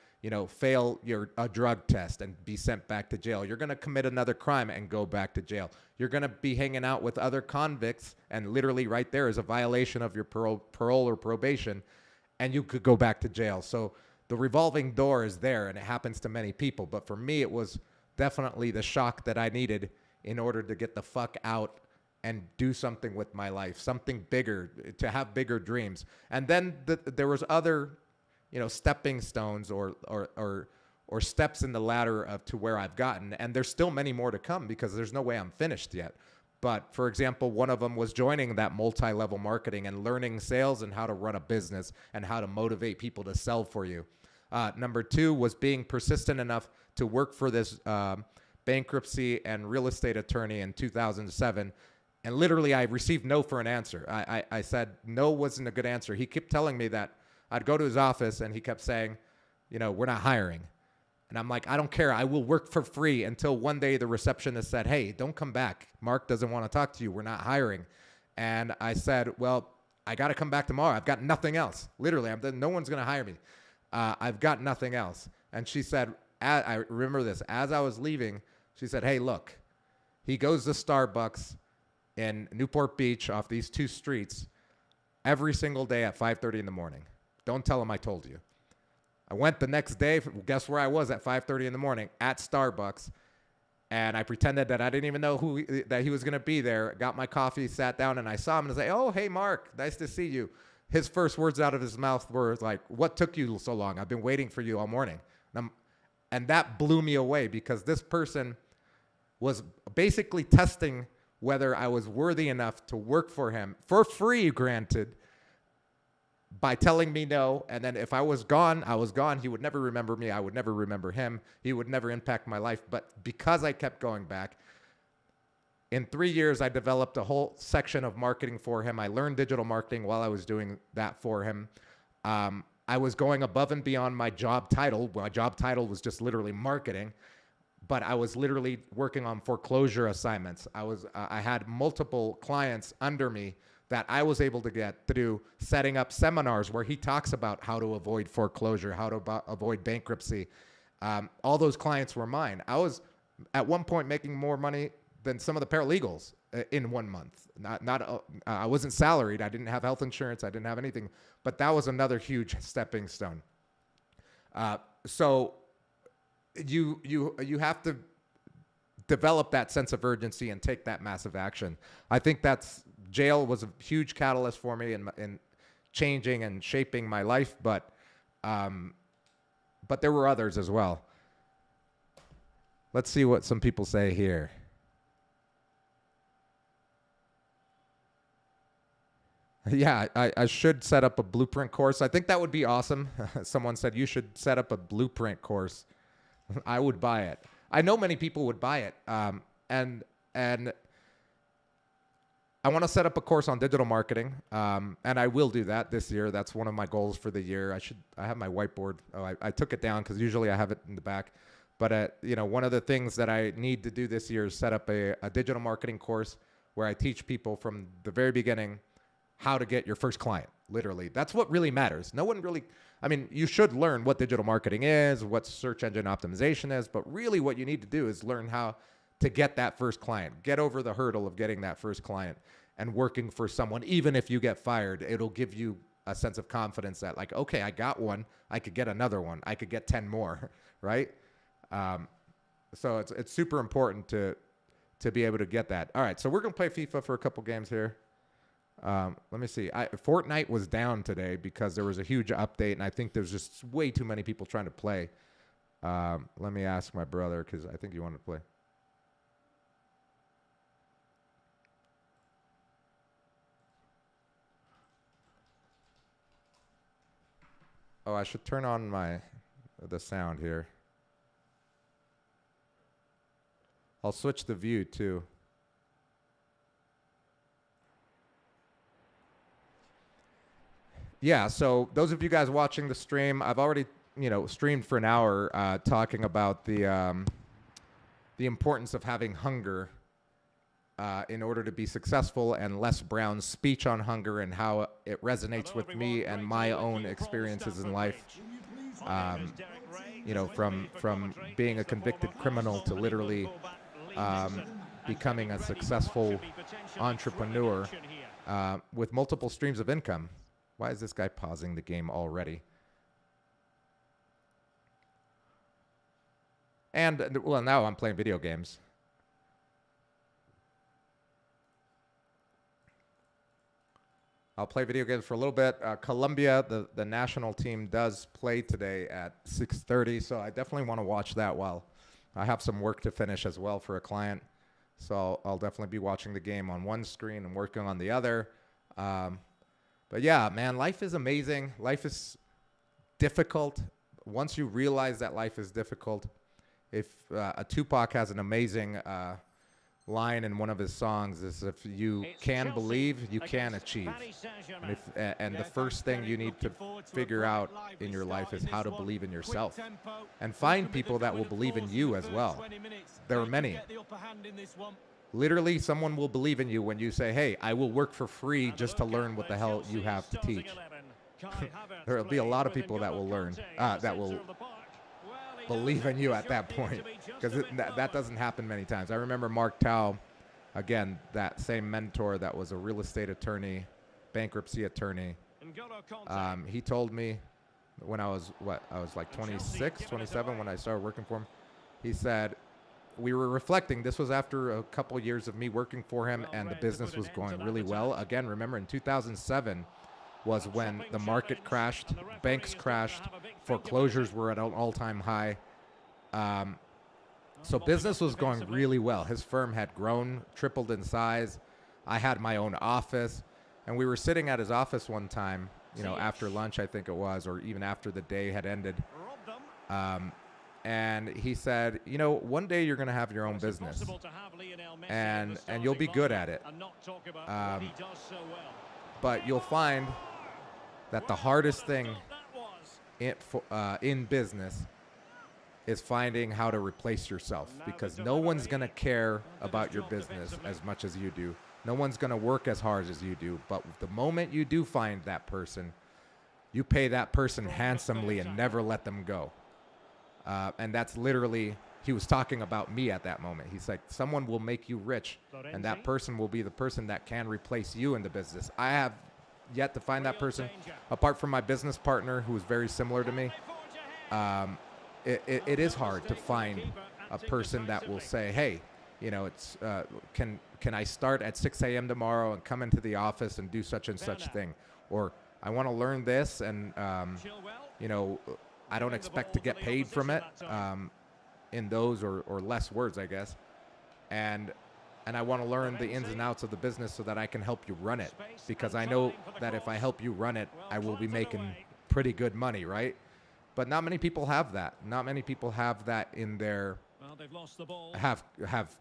[SPEAKER 1] fail a drug test and be sent back to jail. You're going to commit another crime and go back to jail. You're going to be hanging out with other convicts, and literally right there is a violation of your parole or probation, and you could go back to jail. So the revolving door is there, and it happens to many people. But for me, it was definitely the shock that I needed in order to get the fuck out and do something with my life, something bigger, to have bigger dreams. And then there was other stepping stones or steps in the ladder to where I've gotten. And there's still many more to come, because there's no way I'm finished yet. But for example, one of them was joining that multi-level marketing and learning sales and how to run a business and how to motivate people to sell for you. Number 2 was being persistent enough to work for this bankruptcy and real estate attorney in 2007. And literally I received no for an answer. I said no wasn't a good answer. He kept telling me that I'd go to his office and he kept saying, we're not hiring. And I'm like, I don't care. I will work for free, until one day the receptionist said, hey, don't come back. Mark doesn't want to talk to you. We're not hiring. And I said, well, I got to come back tomorrow. I've got nothing else. Literally, no one's going to hire me. I've got nothing else. And she said, I remember this, as I was leaving, she said, hey, look, he goes to Starbucks in Newport Beach off these 2 streets every single day at 5:30 in the morning. Don't tell him I told you. I went the next day. Guess where I was at 5:30 in the morning? At Starbucks. And I pretended that I didn't even know that he was going to be there. Got my coffee, sat down, and I saw him and I said, oh, hey, Mark, nice to see you. His first words out of his mouth were like, what took you so long? I've been waiting for you all morning. And that blew me away, because this person was basically testing whether I was worthy enough to work for him, for free, granted, by telling me no. And then if I was gone, I was gone. He would never remember me. I would never remember him. He would never impact my life. But because I kept going back, in 3 years, I developed a whole section of marketing for him. I learned digital marketing while I was doing that for him. I was going above and beyond my job title. My job title was just literally marketing, but I was literally working on foreclosure assignments. I had multiple clients under me that I was able to get through setting up seminars where he talks about how to avoid foreclosure, how to avoid bankruptcy. All those clients were mine. I was at one point making more money than some of the paralegals in 1 month. I wasn't salaried. I didn't have health insurance. I didn't have anything. But that was another huge stepping stone. So you have to develop that sense of urgency and take that massive action. I think jail was a huge catalyst for me in changing and shaping my life, but there were others as well. Let's see what some people say here. Yeah, I should set up a blueprint course. I think that would be awesome. Someone said you should set up a blueprint course. I would buy it. I know many people would buy it. And I want to set up a course on digital marketing, and I will do that this year. That's one of my goals for the year. I have my whiteboard. Oh, I took it down because usually I have it in the back. But one of the things that I need to do this year is set up a digital marketing course where I teach people from the very beginning how to get your first client. Literally, that's what really matters. No one really. I mean, you should learn what digital marketing is, what search engine optimization is, but really what you need to do is learn how to get that first client, get over the hurdle of getting that first client and working for someone. Even if you get fired, it'll give you a sense of confidence that, like, okay, I got one, I could get another one, I could get 10 more, right? So it's super important to be able to get that. All right, so we're going to play FIFA for a couple games here. Let me see. Fortnite was down today because there was a huge update, and I think there's just way too many people trying to play. Let me ask my brother because I think he wanted to play. Oh, I should turn on the sound here. I'll switch the view too. Yeah, so those of you guys watching the stream, I've already, streamed for an hour talking about the importance of having hunger in order to be successful, and Les Brown's speech on hunger and how it resonates with me and my own experiences in life. From being a convicted criminal to literally becoming a successful entrepreneur with multiple streams of income. Why is this guy pausing the game already? And, well, now I'm playing video games. I'll play video games for a little bit. Colombia, the national team, does play today at 6:30, so I definitely want to watch that while I have some work to finish as well for a client. So I'll definitely be watching the game on one screen and working on the other. But yeah, man, life is amazing. Life is difficult. Once you realize that life is difficult, if Tupac has an amazing line in one of his songs is, if you can believe, you can achieve. And the first thing you need to figure out in your life is how to believe in yourself and find people that will believe in you as well. There are many. Literally, someone will believe in you when you say, hey, I will work for free just to learn what the hell you have to teach. There will be a lot of people that will learn, that will believe in you at that point, because that doesn't happen many times. I remember Mark Tao, again, that same mentor that was a real estate attorney, bankruptcy attorney. He told me when I was like 26, 27 when I started working for him. He said, we were reflecting. This was after a couple years of me working for him, and the business was going really well. Again, remember in 2007 was when the market crashed, banks crashed, foreclosures were at an all-time high. So business was going really well. His firm had grown, tripled in size. I had my own office, and we were sitting at his office one time, after lunch, I think it was, or even after the day had ended. And he said, one day you're going to have your own business, and you'll be good at it. But you'll find that the hardest thing in business is finding how to replace yourself, because no one's going to care about your business as much as you do. No one's going to work as hard as you do. But the moment you do find that person, you pay that person handsomely and never let them go. And that's literally, he was talking about me at that moment. He's like, someone will make you rich, and that person will be the person that can replace you in the business. I have yet to find that person, apart from my business partner, who is very similar to me. It is hard to find a person that will say, hey, it's can I start at 6 a.m. tomorrow and come into the office and do such and such thing? Or I want to learn this, and, I don't expect to get paid from it in those or less words, I guess. And I want to learn the ins and outs of the business so that I can help you run it. Because I know that if I help you run it, I will be making pretty good money, right? But not many people have that. Not many people have that in their
[SPEAKER 2] Well, they've lost the ball.
[SPEAKER 1] have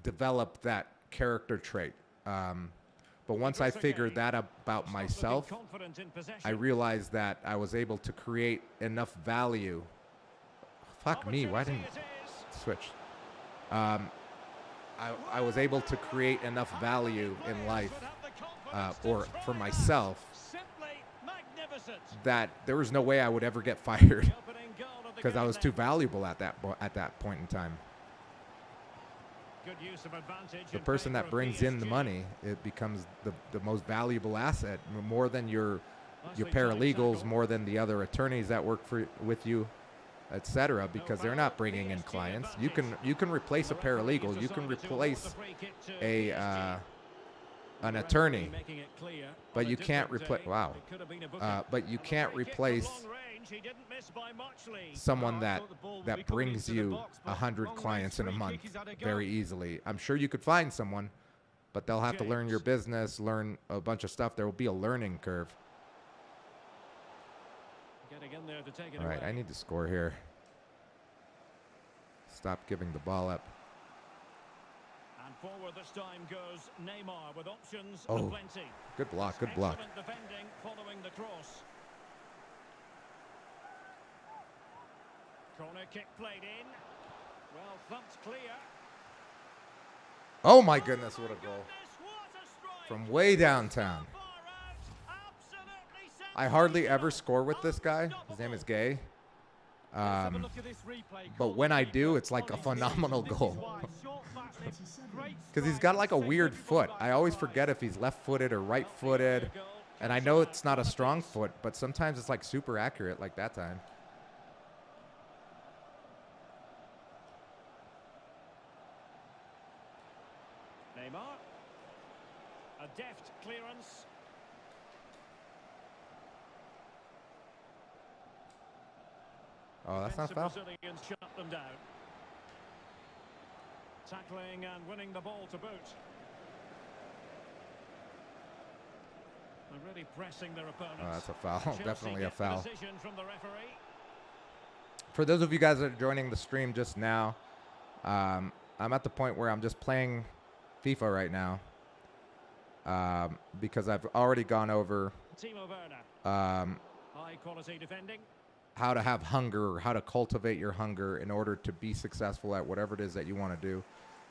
[SPEAKER 1] developed that character trait. But once I figured that about myself, I realized that I was able to create enough value. Fuck me, why didn't switch? I was able to create enough value in life, or for myself, that there was no way I would ever get fired because I was too valuable at that point in time. The person that brings in the money, it becomes the most valuable asset, more than your paralegals, more than the other attorneys that work with you, etc. Because they're not bringing in clients. You can replace a paralegal, you can replace an attorney, but you can't replace but you can't replace someone that brings you 100 clients in a month very easily. I'm sure you could find someone, but they'll have to learn your business, learn a bunch of stuff. There will be a learning curve. All right, I need to score here. Stop giving the ball up.
[SPEAKER 2] And forward this time goes Neymar with options.
[SPEAKER 1] Oh, good block, good block.
[SPEAKER 2] Defending following the cross. Corner kick played in. Well thumped clear.
[SPEAKER 1] Oh my goodness, what a goal. From way downtown. I hardly ever score with this guy. His name is Gay. But when I do, it's like a phenomenal goal. Because he's got like a weird foot. I always forget if he's left-footed or right-footed. And I know it's not a strong foot, but sometimes it's like super accurate like that time.
[SPEAKER 2] Neymar. A deft clearance.
[SPEAKER 1] Oh, that's not foul.
[SPEAKER 2] Brazilians shut them down. Tackling and winning the ball to boot. They're really pressing their opponents.
[SPEAKER 1] Oh, that's a foul. Definitely a foul.
[SPEAKER 2] Decision from the referee.
[SPEAKER 1] For those of you guys that are joining the stream just now, I'm at the point where I'm just playing FIFA right now, because I've already gone over
[SPEAKER 2] High quality defending.
[SPEAKER 1] how to have hunger, or how to cultivate your hunger in order to be successful at whatever it is that you want to do.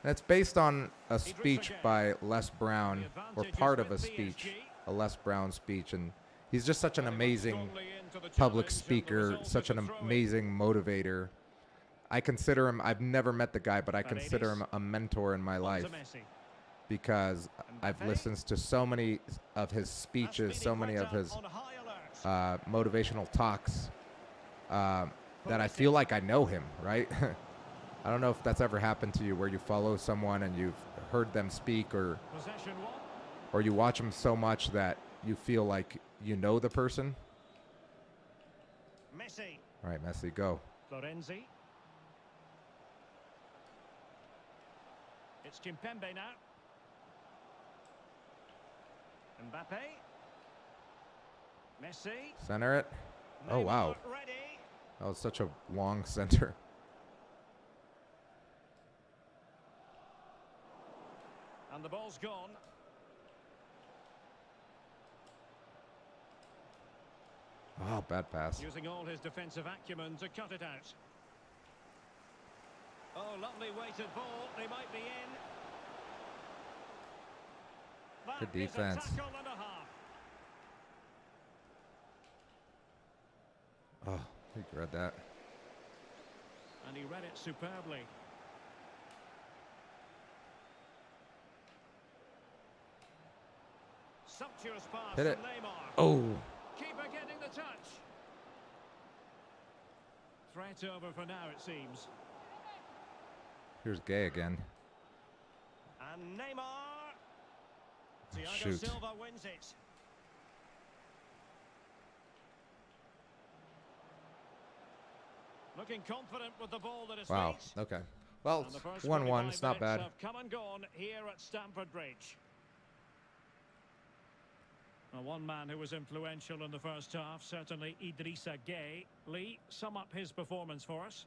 [SPEAKER 1] And it's based on a speech by Les Brown, or part of a speech, a Les Brown speech. And he's just such an amazing public speaker, such an amazing motivator. I consider him, I've never met the guy, but I consider him a mentor in my life, because I've listened to so many of his speeches, so many of his motivational talks, that I feel like I know him, right? I don't know if that's ever happened to you, where you follow someone and you've heard them speak, or you watch them so much that you feel like you know the person.
[SPEAKER 2] Messi.
[SPEAKER 1] All right, Messi, go.
[SPEAKER 2] Florenzi. It's Kimpembe now. Mbappe. Messi.
[SPEAKER 1] Center it. Oh, wow.
[SPEAKER 2] Ready.
[SPEAKER 1] That was such a long center.
[SPEAKER 2] And the ball's gone.
[SPEAKER 1] Oh, bad pass.
[SPEAKER 2] Using all his defensive acumen to cut it out. Oh, lovely weighted ball. They might be in. That
[SPEAKER 1] Good defense.
[SPEAKER 2] is a tackle and a half.
[SPEAKER 1] Oh, he read that.
[SPEAKER 2] And he read it superbly. Sumptuous pass
[SPEAKER 1] Hit it.
[SPEAKER 2] from Neymar.
[SPEAKER 1] Oh.
[SPEAKER 2] Keeper getting the touch. Threat over for now, it seems.
[SPEAKER 1] Here's Gay again.
[SPEAKER 2] And Neymar. Thiago
[SPEAKER 1] Shoot.
[SPEAKER 2] Silva wins it. Looking confident with the ball at his
[SPEAKER 1] Wow.
[SPEAKER 2] feet.
[SPEAKER 1] Okay. Well,
[SPEAKER 2] And the first
[SPEAKER 1] 1-1. It's not
[SPEAKER 2] 45
[SPEAKER 1] bad.
[SPEAKER 2] minutes have come and gone here at Stamford Bridge. Well, one man who was influential in the first half, certainly Idrissa Gueye. Lee, sum up his performance for us.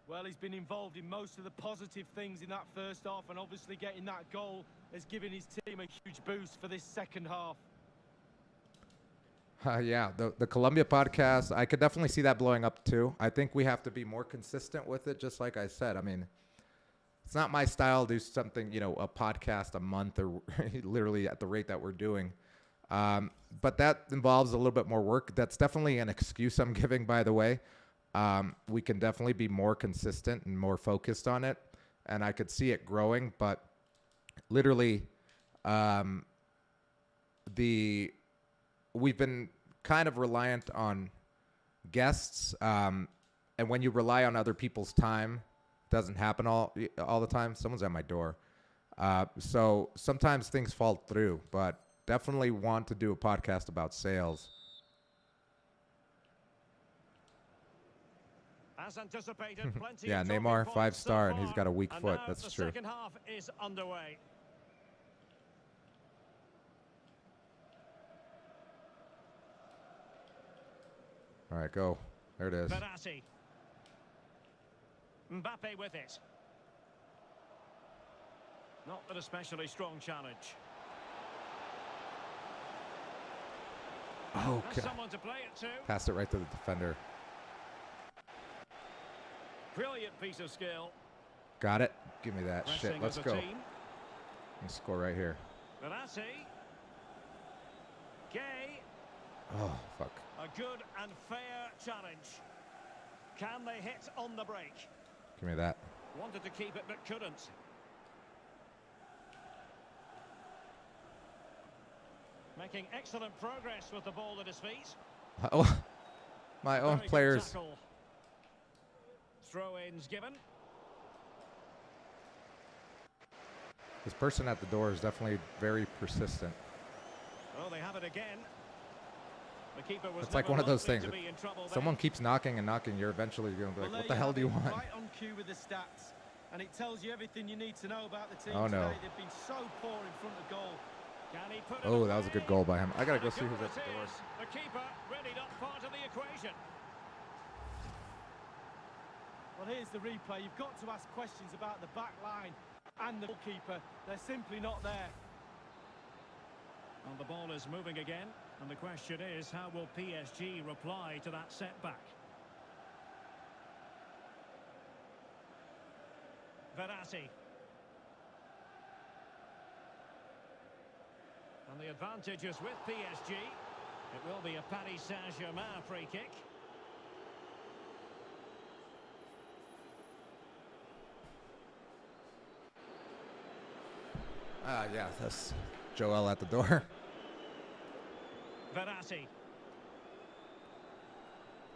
[SPEAKER 3] Well, he's been involved in most of the positive things in that first half, and obviously getting that goal has given his team a huge boost for this second half.
[SPEAKER 1] Yeah, the Colombia podcast, I could definitely see that blowing up too. I think we have to be more consistent with it, just like I said. I mean, it's not my style to do something, a podcast a month or literally at the rate that we're doing. But that involves a little bit more work. That's definitely an excuse I'm giving, by the way. We can definitely be more consistent and more focused on it. And I could see it growing, but literally we've been kind of reliant on guests. And when you rely on other people's time, it doesn't happen all the time. Someone's at my door. So sometimes things fall through, but definitely want to do a podcast about sales.
[SPEAKER 2] As anticipated, plenty
[SPEAKER 1] Yeah,
[SPEAKER 2] of
[SPEAKER 1] Neymar,
[SPEAKER 2] talking points
[SPEAKER 1] 5-star,
[SPEAKER 2] so
[SPEAKER 1] and he's
[SPEAKER 2] far.
[SPEAKER 1] got a weak
[SPEAKER 2] And
[SPEAKER 1] foot.
[SPEAKER 2] now
[SPEAKER 1] That's
[SPEAKER 2] the
[SPEAKER 1] true.
[SPEAKER 2] second half is underway.
[SPEAKER 1] All right, go. There it is.
[SPEAKER 2] Verratti. Mbappe with it. Not an especially strong challenge.
[SPEAKER 1] Oh,
[SPEAKER 2] Has
[SPEAKER 1] okay.
[SPEAKER 2] someone to play it to.
[SPEAKER 1] Passed it right to the defender.
[SPEAKER 2] Brilliant piece of skill.
[SPEAKER 1] Got it. Give me that
[SPEAKER 2] Pressing
[SPEAKER 1] shit. Let's
[SPEAKER 2] as a
[SPEAKER 1] go.
[SPEAKER 2] team.
[SPEAKER 1] Let's score right here.
[SPEAKER 2] Verratti. Gueye.
[SPEAKER 1] Oh, fuck.
[SPEAKER 2] A good and fair challenge. Can they hit on the break?
[SPEAKER 1] Give me that.
[SPEAKER 2] Wanted to keep it but couldn't. Making excellent progress with the ball at his feet.
[SPEAKER 1] Oh, my own
[SPEAKER 2] Very good
[SPEAKER 1] players.
[SPEAKER 2] tackle. Throw-ins given.
[SPEAKER 1] This person at the door is definitely very persistent.
[SPEAKER 2] Oh, they have it again. The keeper was
[SPEAKER 1] It's like
[SPEAKER 2] never
[SPEAKER 1] one of those
[SPEAKER 2] likely
[SPEAKER 1] things.
[SPEAKER 2] to be in trouble there.
[SPEAKER 1] Someone keeps knocking and knocking, you're eventually going to be like,
[SPEAKER 3] Well,
[SPEAKER 1] what the
[SPEAKER 3] there
[SPEAKER 1] hell
[SPEAKER 3] have
[SPEAKER 1] do you
[SPEAKER 3] it,
[SPEAKER 1] want?
[SPEAKER 3] Right on cue with the stats, and it tells you everything you need to know about the team
[SPEAKER 1] Oh, no.
[SPEAKER 3] today. They've been so poor in front of goal.
[SPEAKER 2] Can he put it
[SPEAKER 1] Oh, that was a
[SPEAKER 2] away?
[SPEAKER 1] good goal by him. I got to go
[SPEAKER 2] And a
[SPEAKER 1] see who's
[SPEAKER 2] goal
[SPEAKER 1] at the
[SPEAKER 2] it
[SPEAKER 1] door.
[SPEAKER 2] is. The keeper really not part of the equation.
[SPEAKER 3] Well, here's the replay. You've got to ask questions about the back line and the goalkeeper. They're simply not there.
[SPEAKER 2] And the ball is moving again. And the question is, how will PSG reply to that setback? Verratti. And the advantage is with PSG. It will be a Paris Saint-Germain free kick.
[SPEAKER 1] Yeah, that's Joel at the door.
[SPEAKER 2] Verratti.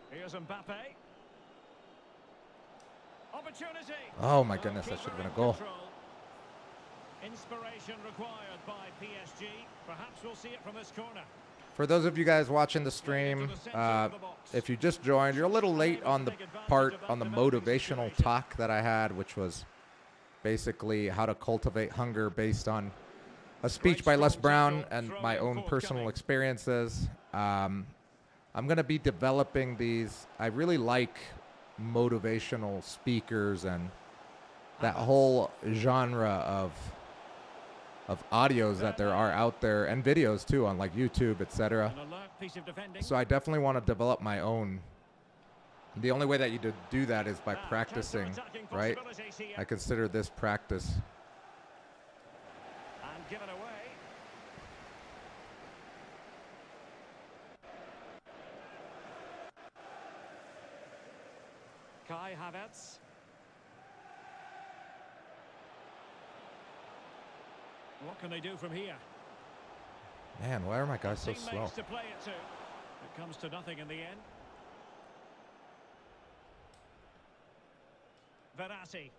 [SPEAKER 2] Here's Mbappe. Opportunity.
[SPEAKER 1] Oh, my goodness, that should have been a goal.
[SPEAKER 2] Control. Inspiration required by PSG. Perhaps we'll see it from this corner.
[SPEAKER 1] For those of you guys watching the stream, if you just joined, you're a little late on the part on the motivational talk that I had, which was basically how to cultivate hunger based on a speech by Les Brown and my own personal experiences. I'm going to be developing these. I really like motivational speakers and that whole genre of audios that there are out there, and videos too on like YouTube, etc.
[SPEAKER 2] An alert piece of defending.
[SPEAKER 1] So I definitely want to develop my own. The only way that you do that is by
[SPEAKER 2] Now,
[SPEAKER 1] practicing,
[SPEAKER 2] counter-attacking
[SPEAKER 1] right?
[SPEAKER 2] possibilities here.
[SPEAKER 1] I consider this practice.
[SPEAKER 2] And given away. Kai Havertz. What can they do from here?
[SPEAKER 1] Man, why are my guys so slow?
[SPEAKER 2] Teammates to play it to. It comes to nothing in the end. Verratti.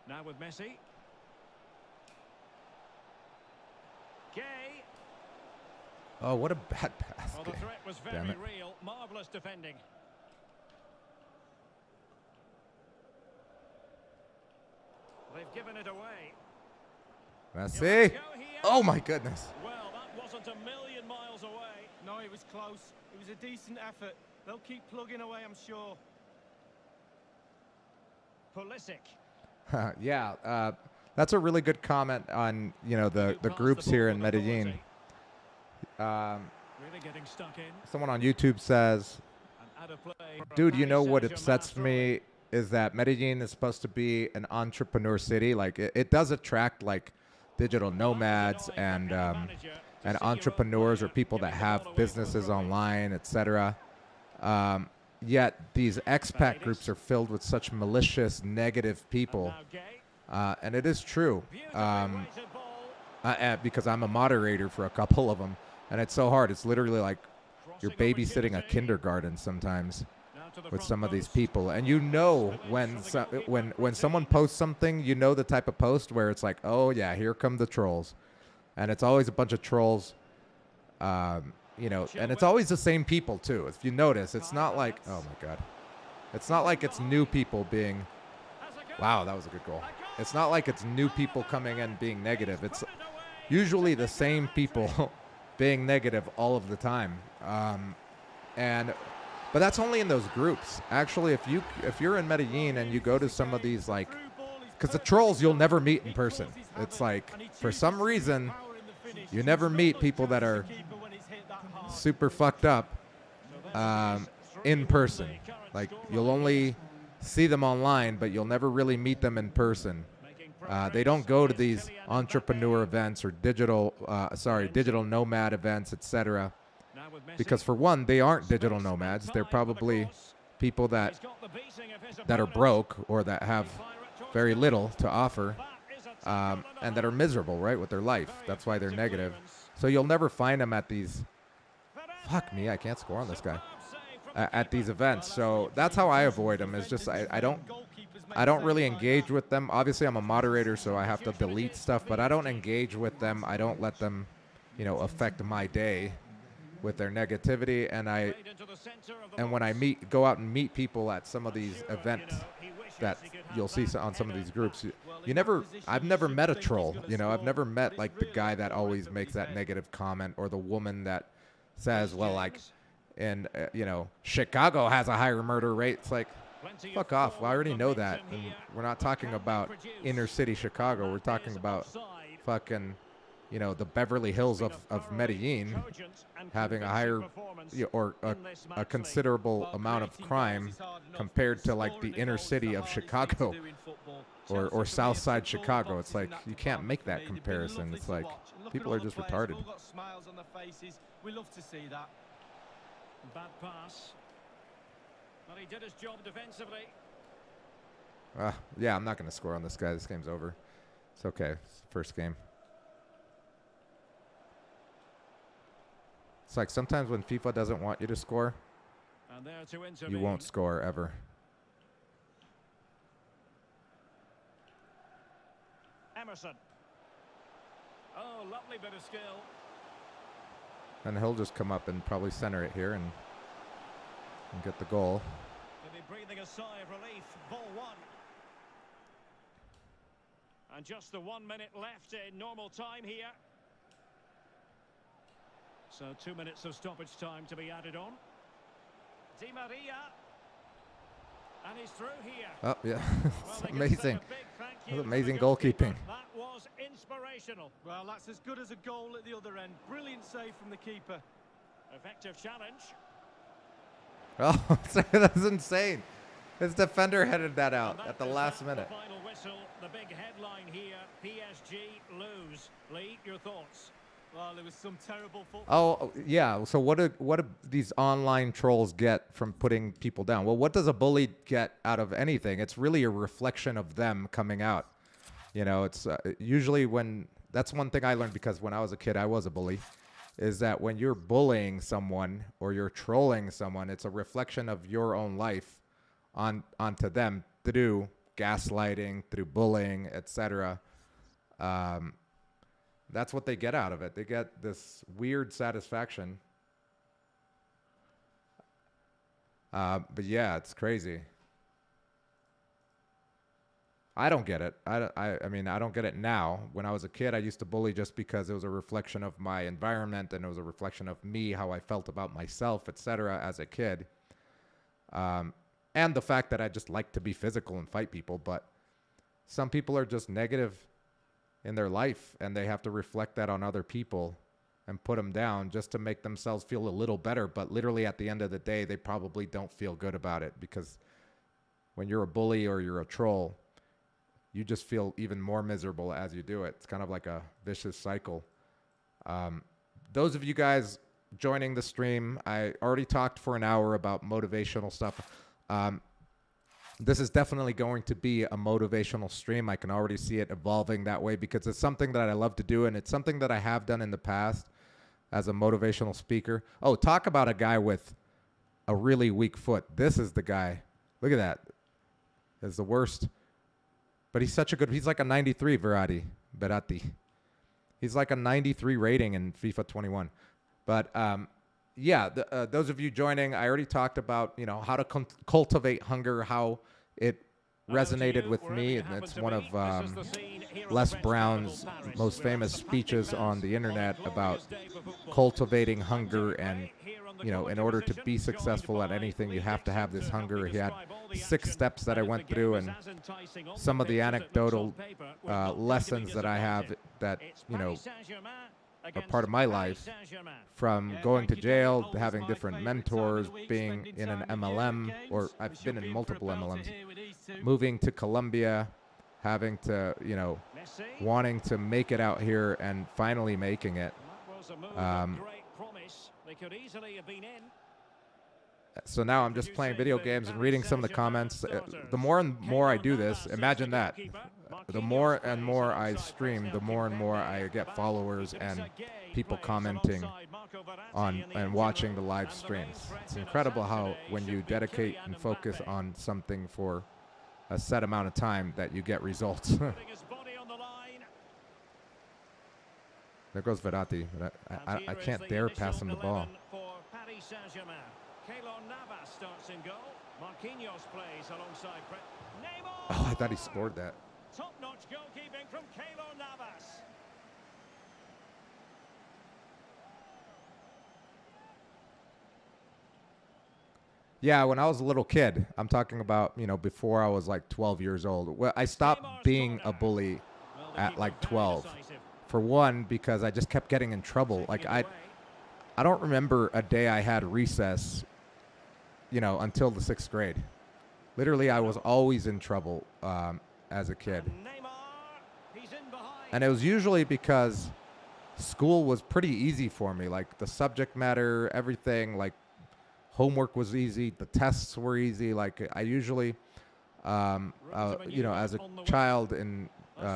[SPEAKER 2] Now with Messi. Gueye.
[SPEAKER 1] Oh, what a bad pass.
[SPEAKER 2] Well, the
[SPEAKER 1] Gay.
[SPEAKER 2] threat was
[SPEAKER 1] Damn
[SPEAKER 2] very
[SPEAKER 1] it.
[SPEAKER 2] real. Marvellous defending. They've given it away.
[SPEAKER 1] Messi. Oh my goodness.
[SPEAKER 2] Well, that wasn't a million miles away.
[SPEAKER 3] No, it was close. It was a decent effort. They'll keep plugging away, I'm sure.
[SPEAKER 2] Pulisic.
[SPEAKER 1] Yeah, that's a really good comment on, you know, the
[SPEAKER 2] Pass
[SPEAKER 1] groups
[SPEAKER 2] the ball
[SPEAKER 1] here in
[SPEAKER 2] with
[SPEAKER 1] Medellin.
[SPEAKER 2] authority. Really getting stuck in.
[SPEAKER 1] Someone on YouTube says,
[SPEAKER 2] And out of play from
[SPEAKER 1] dude, you know
[SPEAKER 2] Paris
[SPEAKER 1] what
[SPEAKER 2] Saint-Germain
[SPEAKER 1] upsets
[SPEAKER 2] throw-in.
[SPEAKER 1] me is that Medellin is supposed to be an entrepreneur city. Like it does attract like digital nomads and entrepreneurs or people that have businesses online, etc. Yet these expat groups are filled with such malicious, negative people, and it is true. Because I'm a moderator for a couple of them, and it's so hard. It's literally like you're babysitting a kindergarten sometimes with some of these people, and you know when someone posts something, you know the type of post where it's like, oh yeah, here come the trolls, and it's always a bunch of trolls, you know, and it's always the same people too. If you notice, it's not like, oh my god, it's not like it's new people being, wow, that was a good goal. It's not like it's new people coming in being negative. It's usually the same people being negative all of the time, but that's only in those groups. Actually, if you're in Medellin and you go to some of these, like, because the trolls you'll never meet in person. It's like, for some reason, you never meet people that are super fucked up in person. Like, you'll only see them online, but you'll never really meet them in person. They don't go to these entrepreneur events or digital nomad events, etc. Because for one, they aren't digital nomads. They're probably people that are broke or that have very little to offer, and that are miserable, right, with their life. That's why they're negative. So you'll never find them at these. Fuck me, I can't score on this guy. At these events. So that's how I avoid them. Is just I don't really engage with them. Obviously, I'm a moderator, so I have to delete stuff, but I don't engage with them. I don't let them, you know, affect my day with their negativity. And when I go out and meet people at some of these events that you'll see on some of these groups, I've never met a troll. You know, I've never met like the guy that always makes that negative comment, or the woman that says, well, like, and you know, Chicago has a higher murder rate. It's like, fuck off. Well, I already know that. And we're not talking about inner city Chicago. We're talking about fucking, you know, the Beverly Hills of Medellin having a higher, or a considerable amount of crime compared to like the inner city of Chicago or South Side Chicago. It's like, you can't make that comparison. It's like, people are just retarded.
[SPEAKER 3] We love to see that.
[SPEAKER 2] Bad pass. But he did his job defensively.
[SPEAKER 1] Yeah, I'm not going to score on this guy. This game's over. It's okay. It's the first game. It's like sometimes when FIFA doesn't want you to score,
[SPEAKER 2] And there to intervene.
[SPEAKER 1] you won't score ever.
[SPEAKER 2] Emerson. Oh, lovely bit of skill.
[SPEAKER 1] And he'll just come up and probably center it here and get the goal.
[SPEAKER 2] He'll be breathing a sigh of relief. Ball one. And just the 1 minute left in normal time here. So 2 minutes of stoppage time to be added on. Di Maria. And he's through here.
[SPEAKER 1] Oh, yeah. It's
[SPEAKER 2] Well,
[SPEAKER 1] amazing.
[SPEAKER 2] That's
[SPEAKER 1] amazing goalkeeping.
[SPEAKER 2] That was inspirational.
[SPEAKER 3] Well, that's as good as a goal at the other end. Brilliant save from the keeper.
[SPEAKER 2] Effective challenge.
[SPEAKER 1] Oh, that's insane. His defender headed that out
[SPEAKER 2] And
[SPEAKER 1] at the
[SPEAKER 2] that is
[SPEAKER 1] last
[SPEAKER 2] the
[SPEAKER 1] minute.
[SPEAKER 2] final whistle, the big headline here, PSG lose. Lee, your thoughts?
[SPEAKER 3] Well, there was some terrible football.
[SPEAKER 1] Oh, yeah. So what do these online trolls get from putting people down? Well, what does a bully get out of anything? It's really a reflection of them coming out. You know, it's usually that's one thing I learned, because when I was a kid, I was a bully, is that when you're bullying someone or you're trolling someone, it's a reflection of your own life onto them through gaslighting, through bullying, etc. That's what they get out of it. They get this weird satisfaction. But yeah, it's crazy. I don't get it. I mean, I don't get it now. When I was a kid, I used to bully just because it was a reflection of my environment and it was a reflection of me, how I felt about myself, etc. as a kid. And the fact that I just like to be physical and fight people. But some people are just negative in their life and they have to reflect that on other people and put them down just to make themselves feel a little better. But literally at the end of the day, they probably don't feel good about it, because when you're a bully or you're a troll, you just feel even more miserable as you do it. It's kind of like a vicious cycle. Those of you guys joining the stream, I already talked for an hour about motivational stuff. This is definitely going to be a motivational stream. I can already see it evolving that way because it's something that I love to do, and it's something that I have done in the past as a motivational speaker. Oh, talk about a guy with a really weak foot. This is the guy. Look at that. It's the worst. But he's such a good, he's like a 93 Verratti. He's like a 93 rating in FIFA 21. But yeah, those of you joining, I already talked about, you know, how to cultivate hunger, how it resonated with me. And it's one of Les Brown's most famous speeches on the internet about cultivating hunger. And, you know, in order to be successful at anything, you have to have this hunger. He had 6 steps that I went through, and some of the anecdotal lessons that I have that, you know, are part of my life, from going to jail, having different mentors, being in an MLM, or I've been in multiple MLMs, moving to Colombia, having to, you know, wanting to make it out here and finally making it. So now I'm just playing video games and reading some of the comments. The more and more I do this, imagine that. The more and more I stream, the more and more I get followers and people commenting on and watching the live streams. It's incredible how when you dedicate and focus on something for a set amount of time that you get results. There goes Verratti. I can't dare pass him the ball. Oh, I thought he scored that.
[SPEAKER 2] Top-notch goalkeeping from Keylor Navas.
[SPEAKER 1] Yeah, when I was a little kid, I'm talking about, you know, before I was like 12 years old. Well, I stopped being a bully at like 12. For one, because I just kept getting in trouble. Like I don't remember a day I had recess, you know, until the 6th grade. Literally, I was always in trouble as a kid. And it was usually because school was pretty easy for me. Like the subject matter, everything, like homework was easy. The tests were easy. Like I usually, you know, as a child in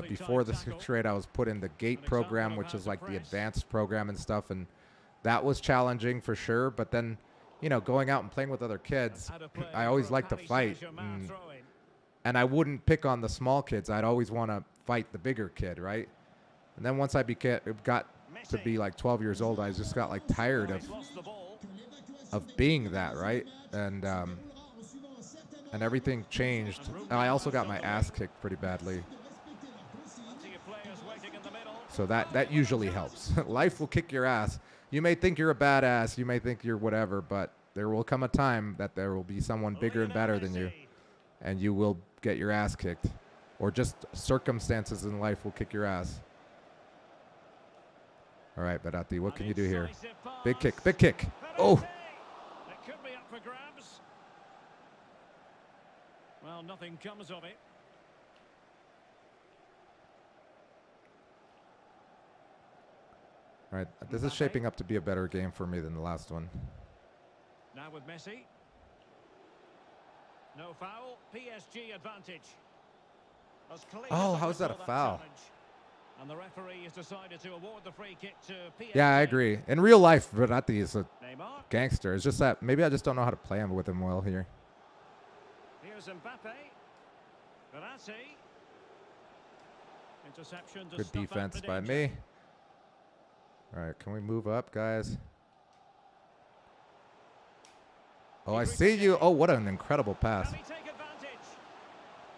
[SPEAKER 1] before the 6th grade, I was put in the GATE program, which is like the advanced program and stuff. And that was challenging for sure. But then, you know, going out and playing with other kids, I always liked to fight. And I wouldn't pick on the small kids. I'd always want to fight the bigger kid, right? And then once I got to be like 12 years old, I just got like tired of being that, right? And everything changed. And I also got my ass kicked pretty badly. So that usually helps. Life will kick your ass. You may think you're a badass, you may think you're whatever, but there will come a time that there will be someone bigger and better than you, and you will get your ass kicked. Or just circumstances in life will kick your ass. All right, Verratti, what can you do here? Big kick, big kick. Oh!
[SPEAKER 2] It could be up for grabs. Well, nothing comes of it.
[SPEAKER 1] All right, this is shaping up to be a better game for me than the last one.
[SPEAKER 2] Now with Messi. No foul. PSG advantage.
[SPEAKER 1] Oh, how is that a foul?
[SPEAKER 2] And the referee has decided to award the free kick to PSG.
[SPEAKER 1] Yeah, I agree. In real life, Verratti is a gangster. It's just that maybe I just don't know how to play him with him well here.
[SPEAKER 2] Here's Mbappe. Verratti. Interception to
[SPEAKER 1] Good
[SPEAKER 2] stop
[SPEAKER 1] defense
[SPEAKER 2] the
[SPEAKER 1] by
[SPEAKER 2] danger.
[SPEAKER 1] me. All right, can we move up, guys? Oh, I see you. Oh, what an incredible pass.
[SPEAKER 2] Can he take advantage?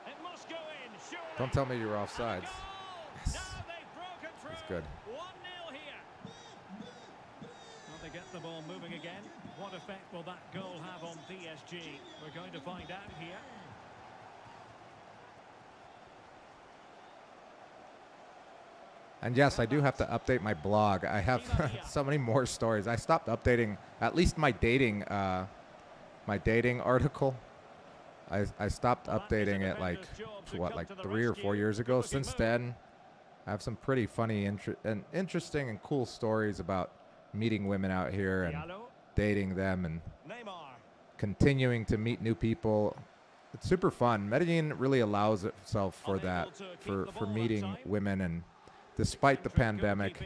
[SPEAKER 2] It must go in, surely.
[SPEAKER 1] Don't tell me you were offsides. Yes.
[SPEAKER 2] Now they've broken through.
[SPEAKER 1] That's good.
[SPEAKER 2] 1-0 here. Well, they get the ball moving again. What effect will that goal have on PSG? We're going to find out here.
[SPEAKER 1] And yes, I do have to update my blog. I have so many more stories. I stopped updating at least my dating article. I stopped updating it like 3 or 4 years ago. Since then, I have some pretty funny and interesting and cool stories about meeting women out here and dating them and continuing to meet new people. It's super fun. Medellin really allows itself for that, for meeting women, and despite the pandemic.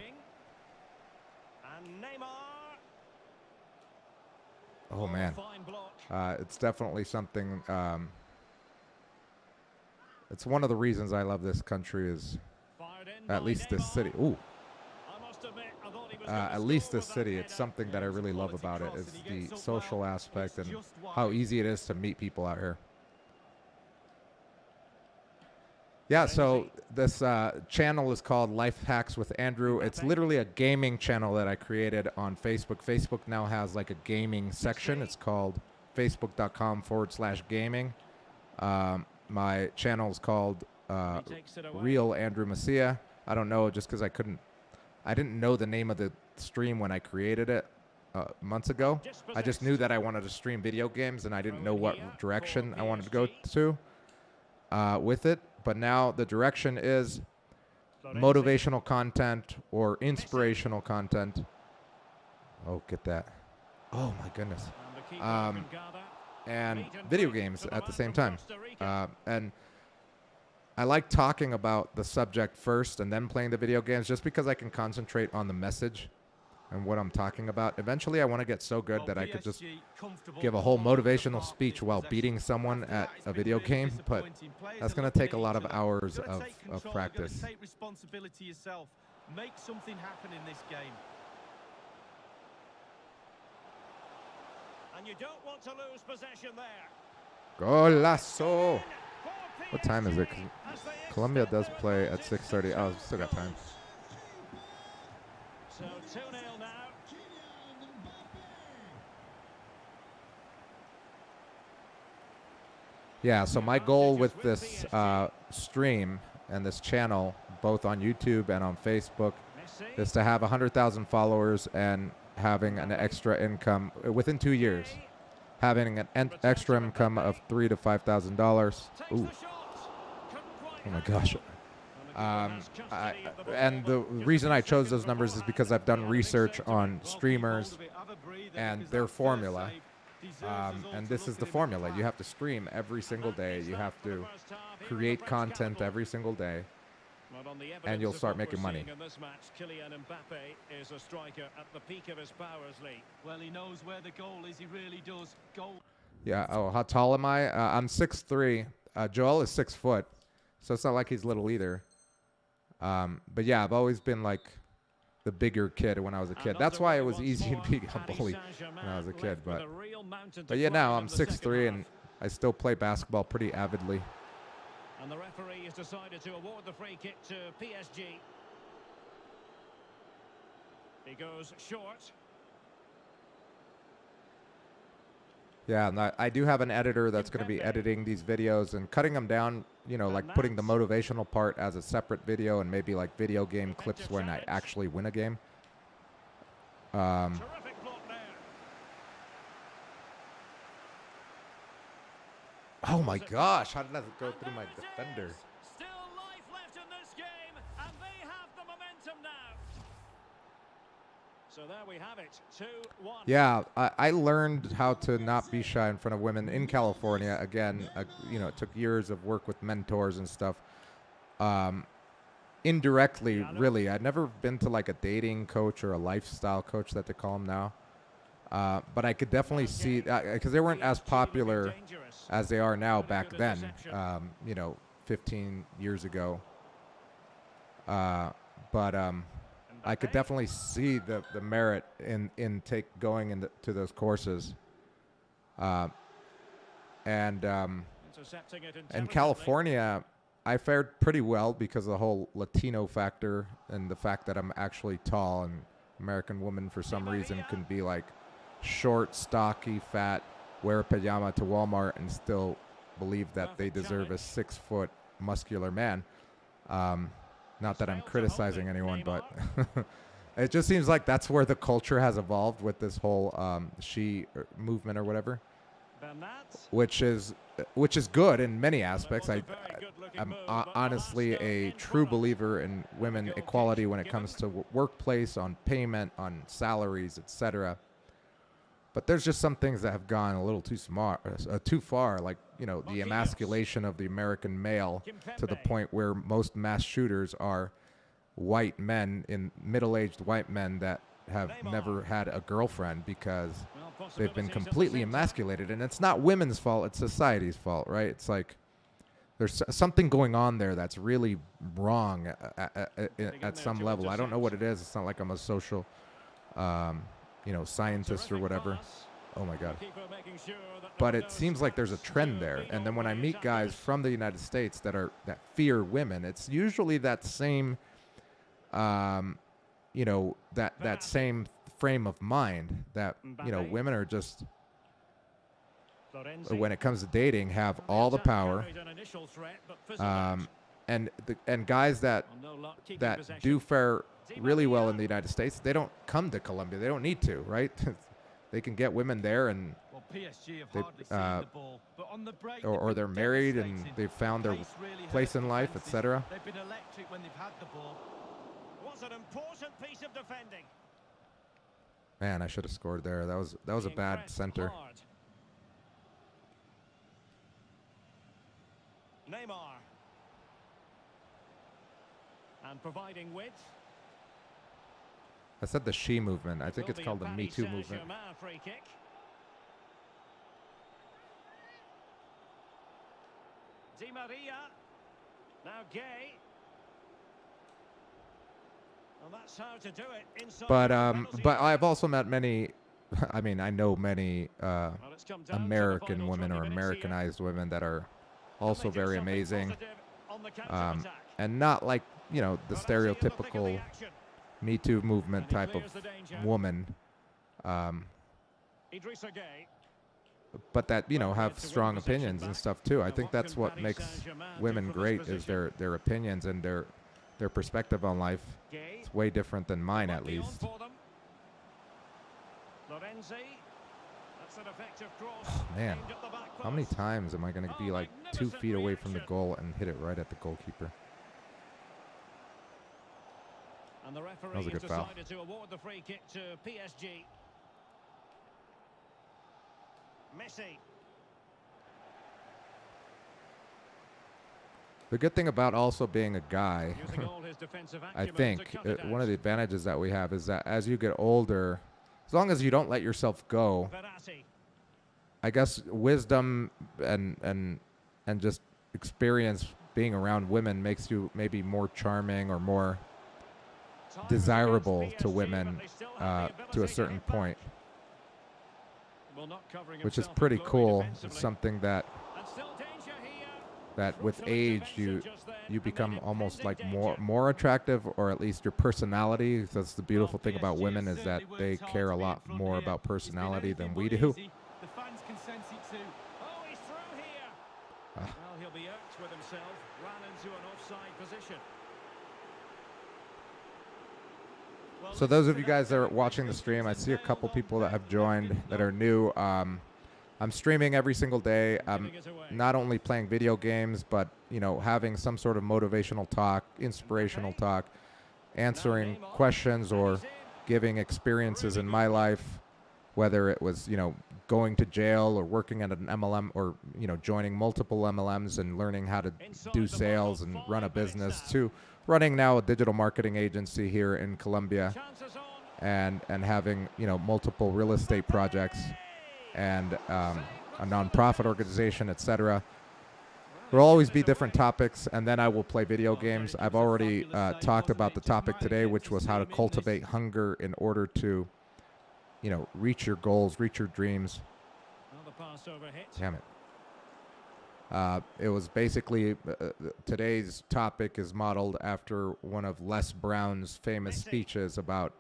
[SPEAKER 1] Oh man, it's definitely something. It's one of the reasons I love this country, is at least this city. Ooh. At least this city, it's something that I really love about it, is the social aspect and how easy it is to meet people out here. Yeah, so this channel is called Life Hacks with Andrew. It's literally a gaming channel that I created on Facebook. Facebook now has like a gaming section. It's called facebook.com/gaming. My channel is called Real Andrew Macia. I don't know, just because I didn't know the name of the stream when I created it months ago. I just knew that I wanted to stream video games, and I didn't know what direction I wanted to go to with it. But now the direction is motivational content or inspirational content. Oh, get that. Oh, my goodness. And video games at the same time. And I like talking about the subject first and then playing the video games, just because I can concentrate on the message and what I'm talking about. Eventually, I want to get so good that I could just give a whole motivational speech while beating someone at a video game, but that's going to take a lot of hours of practice.
[SPEAKER 3] Take responsibility yourself. Make something happen in this game.
[SPEAKER 2] And you don't want to lose possession there.
[SPEAKER 1] Golazo! What time is it? Colombia does play at 6:30. Oh, still got time.
[SPEAKER 2] So 2-0 now.
[SPEAKER 1] Yeah, so my goal with this stream and this channel, both on YouTube and on Facebook, is to have 100,000 followers and having an extra income within 2 years. Having an extra income of $3,000 to $5,000. Ooh. Oh my gosh. And the reason I chose those numbers is because I've done research on streamers and their formula. And this is the formula. You have to stream every single day. You have to create content every single day. And you'll start making money.
[SPEAKER 2] In this match, Kylian Mbappe is a striker at the peak of his powers, Lee.
[SPEAKER 3] Well, he knows where the goal is. He really does. Goal.
[SPEAKER 1] Yeah. Oh, how tall am I? I'm 6'3". Joel is 6 foot, so it's not like he's little either. But yeah, I've always been like the bigger kid when I was a kid. That's why it was easy to be a bully when I was a kid. But yeah, now I'm 6'3", and I still play basketball pretty avidly.
[SPEAKER 2] And the referee has decided to award the free kick to PSG. He goes short.
[SPEAKER 1] Yeah, and I do have an editor that's going to be editing these videos and cutting them down, you know, like putting the motivational part as a separate video and maybe like video game clips when I actually win a game.
[SPEAKER 2] Terrific block there.
[SPEAKER 1] Oh my gosh, how did that go through my defender?
[SPEAKER 2] Still life left in this game, and they have the momentum now. So there we have it, 2-1.
[SPEAKER 1] Yeah, I learned how to not be shy in front of women in California. Again, you know, it took years of work with mentors and stuff. Indirectly, really. I'd never been to like a dating coach or a lifestyle coach that they call them now. But I could definitely see, because they weren't as popular as they are now back then, you know, 15 years ago. But I could definitely see the merit in going into those courses. And in California, I fared pretty well because of the whole Latino factor and the fact that I'm actually tall, and American women for some reason can be like short, stocky, fat, wear a pajama to Walmart and still believe that they deserve a 6-foot muscular man. Not that I'm criticizing anyone, but it just seems like that's where the culture has evolved with this whole she movement or whatever, which is good in many aspects. I'm honestly a true believer in women equality when it comes to workplace, on payment, on salaries, etc. But there's just some things that have gone a little too far, like, you know, the emasculation of the American male to the point where most mass shooters are white men, middle-aged white men that have never had a girlfriend because they've been completely emasculated. And it's not women's fault, it's society's fault, right? It's like there's something going on there that's really wrong at some level. I don't know what it is. It's not like I'm a social scientist or whatever. Oh my God. But it seems like there's a trend there. And then when I meet guys from the United States that fear women, it's usually that same, that same frame of mind that, women are just, when it comes to dating, have all the power. And guys that do fare really well in the United States, they don't come to Colombia. They don't need to, right? They can get women there, and or they're married and they've found their place in life, etc.
[SPEAKER 3] They've been electric when they've had the ball.
[SPEAKER 2] Was an important piece of defending.
[SPEAKER 1] Man, I should have scored there. That was a bad center.
[SPEAKER 2] Hard. Neymar. And providing width.
[SPEAKER 1] I said the she movement. I think it's called the Me Too movement.
[SPEAKER 2] Free kick. Di Maria. Now Gay. Well, that's how to do it inside.
[SPEAKER 1] But I've also met many. I mean, I know many American women or Americanized women that are also very amazing, and not like the stereotypical Me Too movement type of woman, but that have strong opinions and stuff too. I think that's what makes women great, is their opinions and their perspective on life. It's way different than mine, at least. Oh, man, how many times am I going to be like 2 feet away from the goal and hit it right at the goalkeeper?
[SPEAKER 2] And the referee
[SPEAKER 1] That was a good foul.
[SPEAKER 2] decided to award the free kick to PSG. Messi.
[SPEAKER 1] The good thing about also being a guy, I think, one of the advantages that we have is that as you get older, as long as you don't let yourself go, I guess wisdom and just experience being around women makes you maybe more charming or more desirable to women to a certain point, which is pretty cool. It's something that with age you become almost like more attractive, or at least your personality. That's the beautiful thing about women, is that they care a lot more about personality than we do.
[SPEAKER 3] The fans can sense it too.
[SPEAKER 2] Oh, he's through here. Well, he'll be irked with himself. Ran into an offside position.
[SPEAKER 1] So those of you guys that are watching the stream, I see a couple people that have joined that are new. I'm streaming every single day. I'm not only playing video games, but having some sort of motivational talk, inspirational talk, answering questions or giving experiences in my life, whether it was going to jail or working at an MLM, or joining multiple MLMs and learning how to do sales and run a business, to running now a digital marketing agency here in Colombia, and having multiple real estate projects and a nonprofit organization, etc. There'll always be different topics, and then I will play video games. I've already talked about the topic today, which was how to cultivate hunger in order to reach your goals, reach your dreams. Damn it. It was basically today's topic is modeled after one of Les Brown's famous speeches about,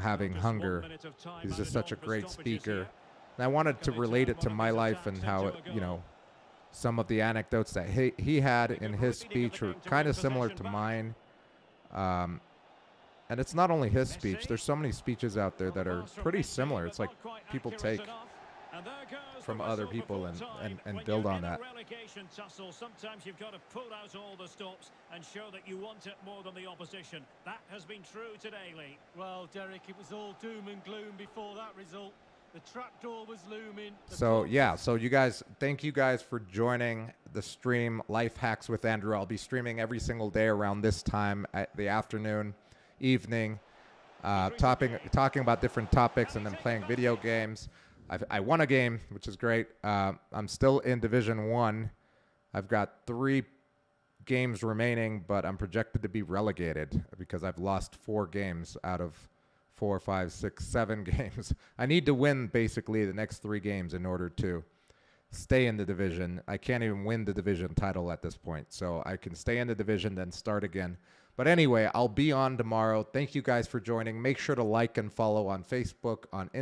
[SPEAKER 1] having hunger. He's just such a great speaker. And I wanted to relate it to my life and how, some of the anecdotes that he had in his speech were kind of similar to mine. And it's not only his speech. There's so many speeches out there that are pretty similar. It's like people take from other people and build on that.
[SPEAKER 2] Sometimes you've got to pull out all the stops and show that you want it more than the opposition. That has been true today, Lee.
[SPEAKER 3] Well, Derek, it was all doom and gloom before that result. The trapdoor was looming.
[SPEAKER 1] So you guys, thank you guys for joining the stream, Life Hacks with Andrew. I'll be streaming every single day around this time at the afternoon, evening, talking about different topics and then playing video games. I won a game, which is great. I'm still in Division 1. I've got 3 games remaining, but I'm projected to be relegated because I've lost 4 games out of 4, 5, 6, 7 games. I need to win basically the next 3 games in order to stay in the division. I can't even win the division title at this point. So I can stay in the division, then start again. But anyway, I'll be on tomorrow. Thank you guys for joining. Make sure to like and follow on Facebook, on Instagram.